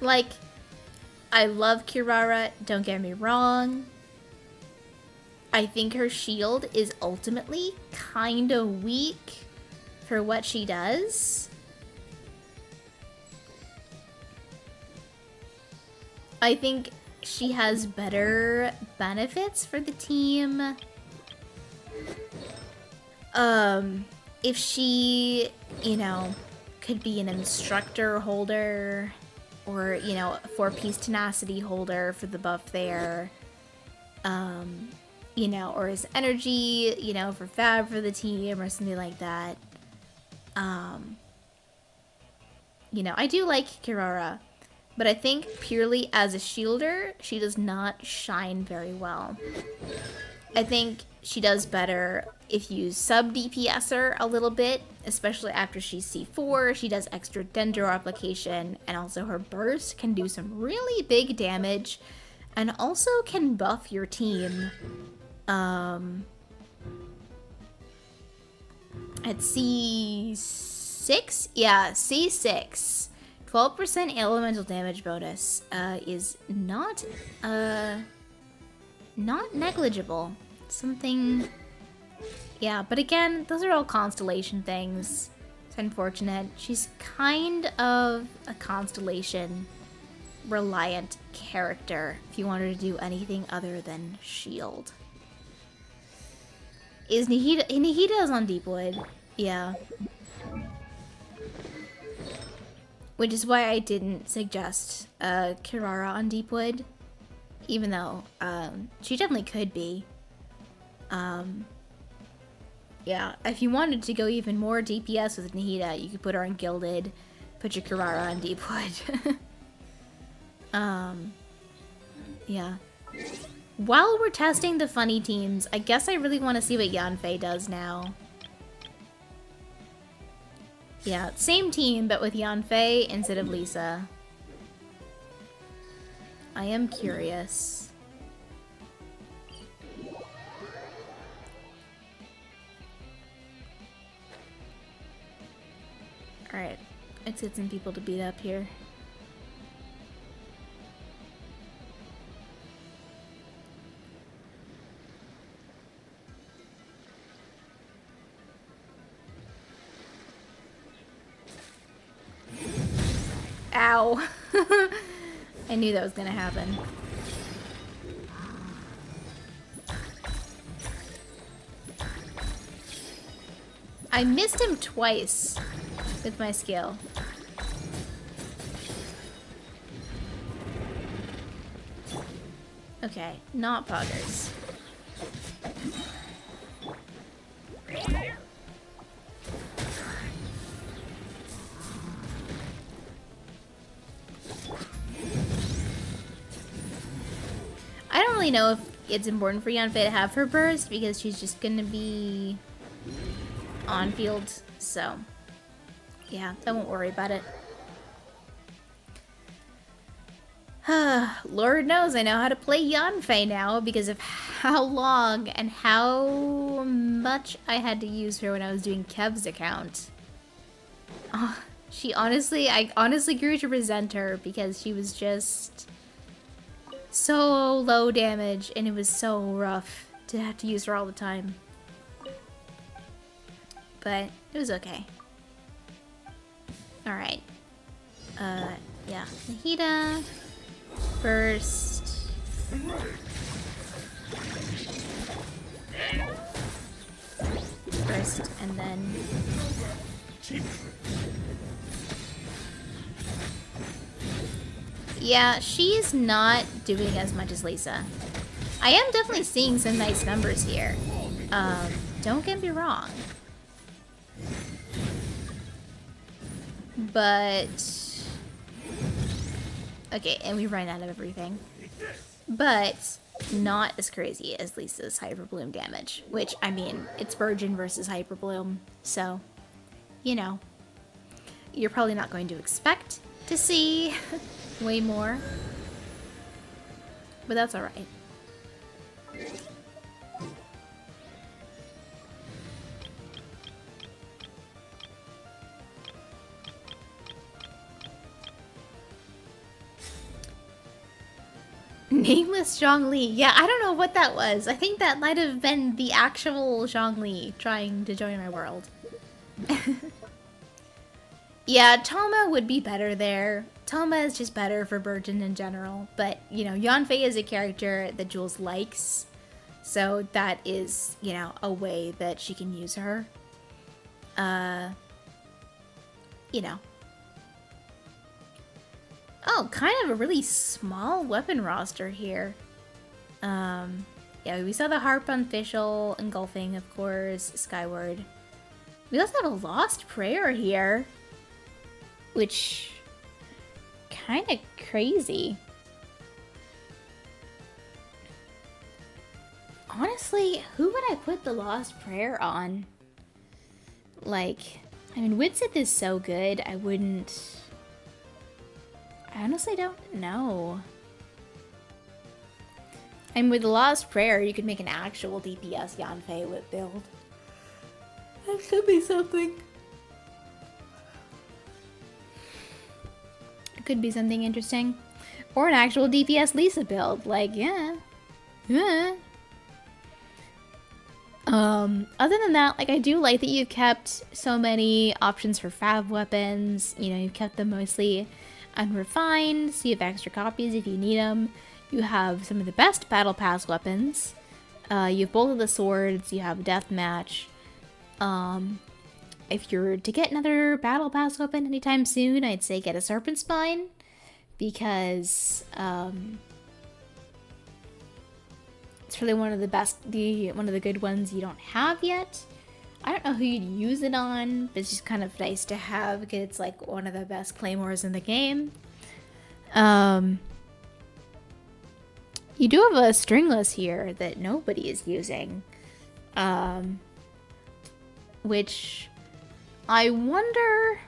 [SPEAKER 1] Like, I love Kirara, don't get me wrong. I think her shield is ultimately kinda weak for what she does. I think she has better benefits for the team. If she, you know, could be an instructor holder, or, you know, a 4-piece tenacity holder for the buff there. You know, or as energy, you know, for Fab for the team or something like that. You know, I do like Kirara, but I think purely as a shielder, she does not shine very well. I think she does better if you sub-DPS her a little bit, especially after she's C4. She does extra Dendro application, and also her burst can do some really big damage, and also can buff your team. At C6? Yeah, C6. 12% elemental damage bonus is not negligible. Something... Yeah, but again, those are all constellation things. It's unfortunate. She's kind of a constellation-reliant character if you want her to do anything other than shield. Is Nahida... Nahida's on Deepwood. Yeah. Which is why I didn't suggest Kirara on Deepwood. Even though she definitely could be. Yeah, if you wanted to go even more DPS with Nahida, you could put her on Gilded, put your Kirara on Deepwood. Yeah. While we're testing the funny teams, I guess I really want to see what Yanfei does now. Yeah, same team, but with Yanfei instead of Lisa. I am curious. Alright, let's get some people to beat up here. Ow. I knew that was gonna happen. I missed him twice with my skill. Okay, not poggers. I don't really know if it's important for Yanfei to have her burst because she's just gonna be on field, so yeah, I won't worry about it. Lord knows I know how to play Yanfei now because of how long and how much I had to use her when I was doing Kev's account. I honestly grew to resent her because she was just so low damage and it was so rough to have to use her all the time. But it was okay. Alright. Yeah. Nahida. First. First, and then... Yeah, she's not doing as much as Lisa. I am definitely seeing some nice numbers here. Don't get me wrong. But... Okay, and we ran out of everything. But not as crazy as Lisa's Hyper Bloom damage. Which, I mean, it's Virgin versus Hyper Bloom. So, you know. You're probably not going to expect to see way more. But that's alright. Nameless Zhongli. Yeah, I don't know what that was. I think that might have been the actual Zhongli trying to join my world. Yeah, Toma would be better there. Toma is just better for Virgin in general. But, you know, Yanfei is a character that Jules likes. So that is, you know, a way that she can use her. You know. Oh, kind of a really small weapon roster here. Yeah, we saw the Harp on Fischl, Engulfing, of course, Skyward. We also have a Lost Prayer here. Which... kind of crazy. Honestly, who would I put the Lost Prayer on? Like, I mean, Widsith is so good, I wouldn't... I honestly don't know. And with the Lost Prayer, you could make an actual DPS Yanfei whip build. That should be something. It could be something interesting. Or an actual DPS Lisa build. Like, yeah. Yeah. Other than that, like, I do like that you've kept so many options for fab weapons. You know, you've kept them mostly unrefined, so you have extra copies if you need them. You have some of the best battle pass weapons. You have both of the swords. You have deathmatch. If you're to get another battle pass weapon anytime soon, I'd say get a serpent spine, because it's really one of the best, one of the good ones you don't have yet. I don't know who you'd use it on, but it's just kind of nice to have because it's like one of the best claymores in the game. You do have a stringless here that nobody is using, which I wonder,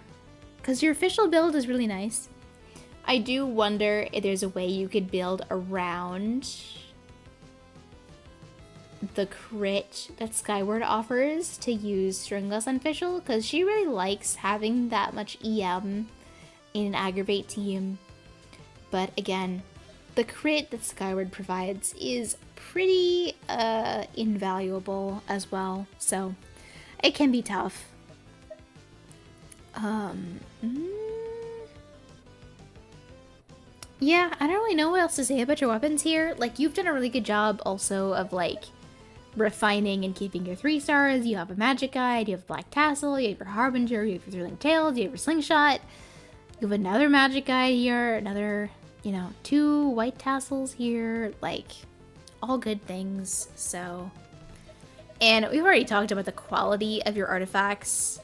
[SPEAKER 1] because your official build is really nice. I do wonder if there's a way you could build around the crit that Skyward offers to use Stringless on Fischl, because she really likes having that much EM in an aggravate team. But again, the crit that Skyward provides is pretty invaluable as well, so it can be tough. Yeah, I don't really know what else to say about your weapons here. Like, you've done a really good job also of, like, refining and keeping your 3 stars. You have a magic guide, you have a black tassel, you have your harbinger, you have your thrilling tails, you have your slingshot. You have another magic guide here, another, you know, 2 white tassels here, like, all good things, so. And we've already talked about the quality of your artifacts.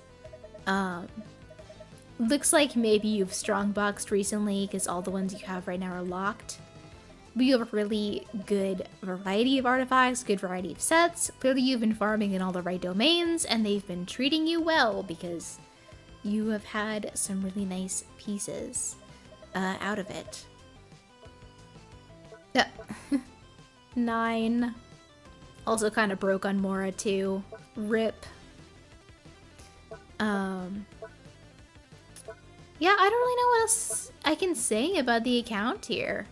[SPEAKER 1] Looks like maybe you've strongboxed recently because all the ones you have right now are locked. But you have a really good variety of artifacts, good variety of sets. Clearly you've been farming in all the right domains, and they've been treating you well because you have had some really nice pieces out of it. Yeah. 9. Also kind of broke on Mora too. Rip. Yeah, I don't really know what else I can say about the account here.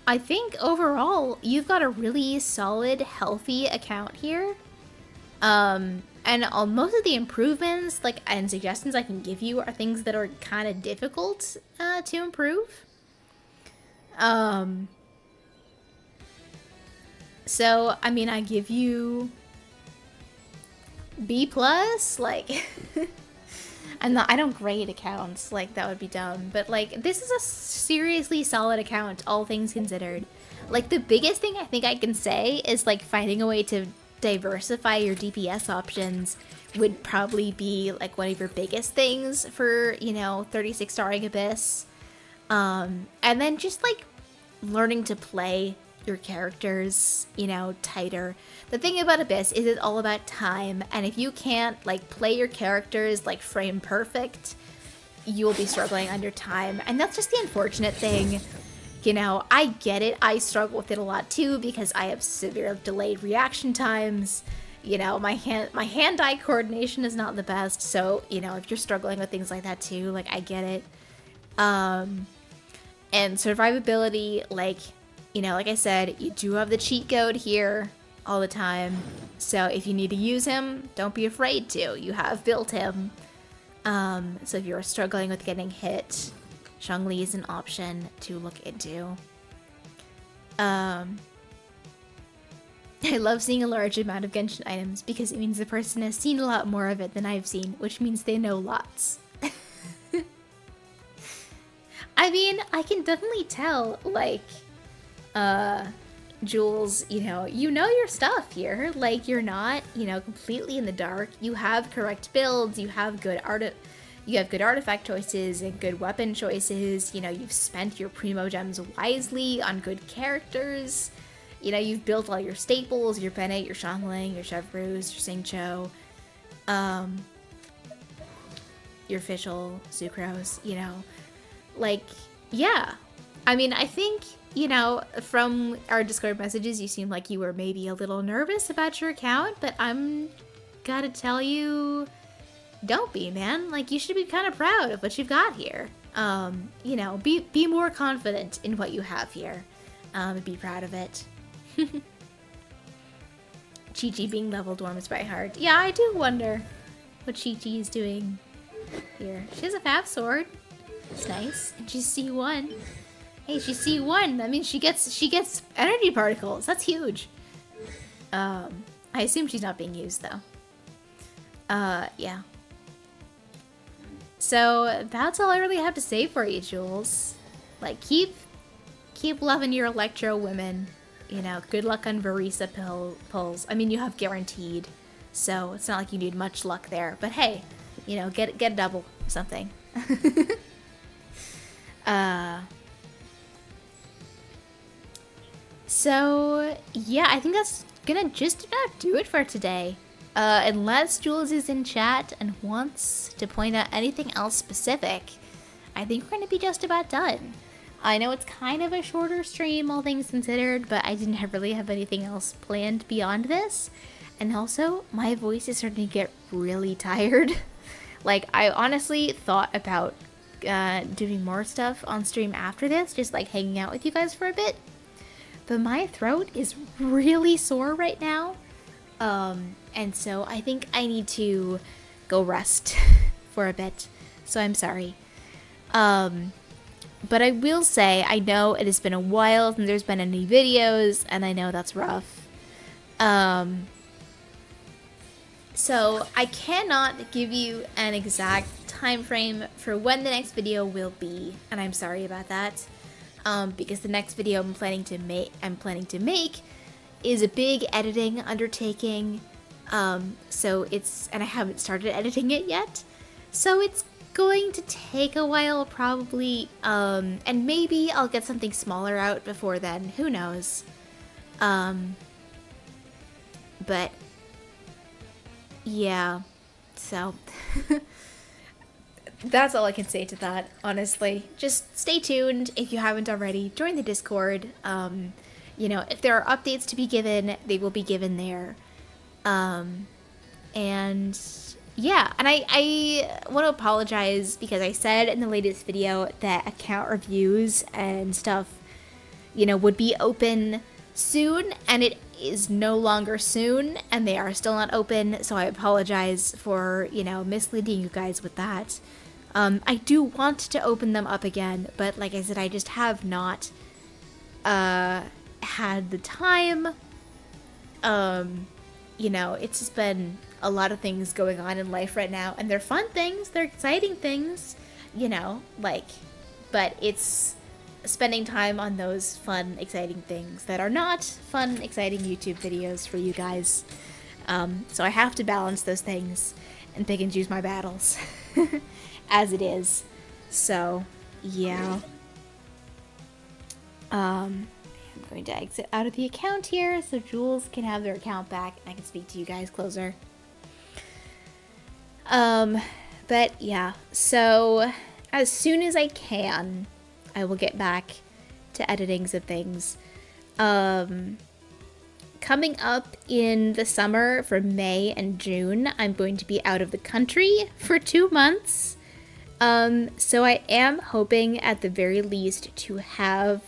[SPEAKER 1] I think overall, you've got a really solid, healthy account here. And most of the improvements and suggestions I can give you are things that are kind of difficult to improve. So, I mean, I give you B+, like, I don't grade accounts, like, that would be dumb, but, like, this is a seriously solid account, all things considered. Like, the biggest thing I think I can say is, like, finding a way to diversify your DPS options would probably be, like, one of your biggest things for, you know, 36 starring Abyss. And then just, like, learning to play your characters, you know, tighter. The thing about Abyss is it's all about time, and if you can't, like, play your characters, like, frame perfect, you'll be struggling under time, and that's just the unfortunate thing. You know, I get it. I struggle with it a lot too because I have severe delayed reaction times. You know, my hand-eye coordination is not the best, so, you know, if you're struggling with things like that too, like, I get it. And survivability, like, you know, like I said, you do have the cheat code here all the time, so if you need to use him, don't be afraid to. You have built him. So if you're struggling with getting hit, Zhongli is an option to look into. I love seeing a large amount of Genshin items because it means the person has seen a lot more of it than I've seen, which means they know lots. I mean, I can definitely tell, like, Jules, you know your stuff here. Like, you're not, you know, completely in the dark. You have correct builds, you have good artifact choices and good weapon choices. You know, you've spent your primo gems wisely on good characters. You know, you've built all your staples, your Bennett, your Xiangling, your Chevreuse, your Xingqiu, your Fischl, Sucrose, you know. Like, yeah. I mean, I think, you know, from our Discord messages, you seemed like you were maybe a little nervous about your account, but I'm gotta tell you, don't be, man. Like, you should be kind of proud of what you've got here. You know, be more confident in what you have here. Be proud of it. Chi-Chi being leveled warms my heart. Yeah, I do wonder what Chi-Chi is doing here. She has a fab sword. It's nice. And she's C1. Hey, she's C1. That means she gets energy particles. That's huge. I assume she's not being used though. Yeah. So that's all I really have to say for you, Jules. Like, keep loving your electro women. You know, good luck on Varisa pulls. I mean, you have guaranteed, so it's not like you need much luck there. But hey, you know, get a double or something. So yeah, I think that's gonna just about do it for today. Unless Jules is in chat and wants to point out anything else specific, I think we're gonna be just about done. I know it's kind of a shorter stream, all things considered, but I didn't really have anything else planned beyond this. And also, my voice is starting to get really tired. Like, I honestly thought about doing more stuff on stream after this, just like hanging out with you guys for a bit. But my throat is really sore right now. And so I think I need to go rest for a bit. So I'm sorry. But I will say, I know it has been a while since there's been any videos, and I know that's rough. So I cannot give you an exact time frame for when the next video will be, and I'm sorry about that. Because the next video I'm planning to make is a big editing undertaking. So it's, and I haven't started editing it yet. So it's going to take a while probably, and maybe I'll get something smaller out before then, who knows. But yeah, so that's all I can say to that, honestly. Just stay tuned if you haven't already. Join the Discord. You know, if there are updates to be given, they will be given there. And yeah, and I want to apologize because I said in the latest video that account reviews and stuff, you know, would be open soon, and it is no longer soon, and they are still not open, so I apologize for, you know, misleading you guys with that. I do want to open them up again, but like I said, I just have not had the time. You know, it's just been a lot of things going on in life right now, and they're fun things, they're exciting things, you know, like, but it's spending time on those fun, exciting things that are not fun, exciting YouTube videos for you guys. So I have to balance those things and pick and choose my battles as it is. So, yeah. I'm going to exit out of the account here so Jules can have their account back and I can speak to you guys closer. But yeah, so as soon as I can, I will get back to editing some things. Coming up in the summer for May and June, I'm going to be out of the country for 2 months. So I am hoping at the very least to have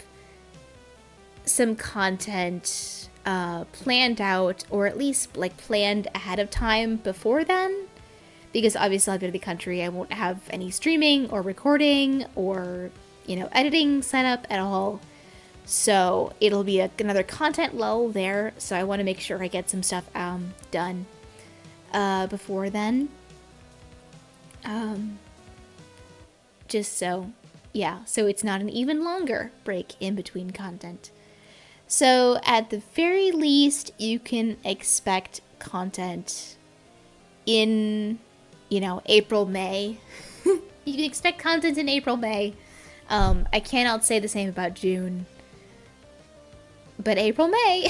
[SPEAKER 1] some content planned out, or at least like planned ahead of time before then, because obviously I'll be out of the country. I won't have any streaming or recording or, you know, editing set up at all. So it'll be another content lull there. So I want to make sure I get some stuff done before then. Just so, yeah, so it's not an even longer break in between content. So at the very least, you can expect content in, you know, April, May. You can expect content in April, May. I cannot say the same about June. But April, May.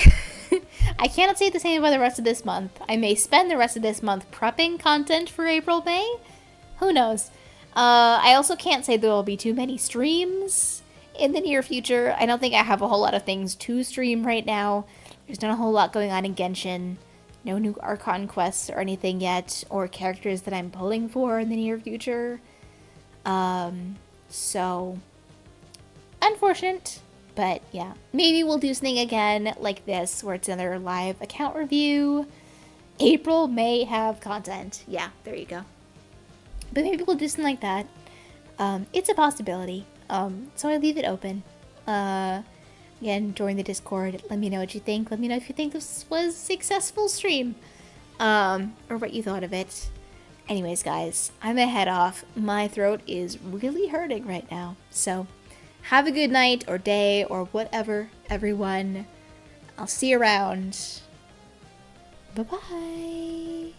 [SPEAKER 1] I cannot say the same about the rest of this month. I may spend the rest of this month prepping content for April, May. Who knows? I also can't say there will be too many streams in the near future. I don't think I have a whole lot of things to stream right now. There's not a whole lot going on in Genshin. No new Archon quests or anything yet, or characters that I'm pulling for in the near future. So, unfortunate, but yeah. Maybe we'll do something again like this, where it's another live account review. April may have content. Yeah, there you go. But maybe we'll do something like that. It's a possibility. So I leave it open. Again, join the Discord. Let me know what you think. Let me know if you think this was a successful stream. Or what you thought of it. Anyways, guys, I'm gonna head off. My throat is really hurting right now. So, have a good night or day or whatever, everyone. I'll see you around. Bye-bye.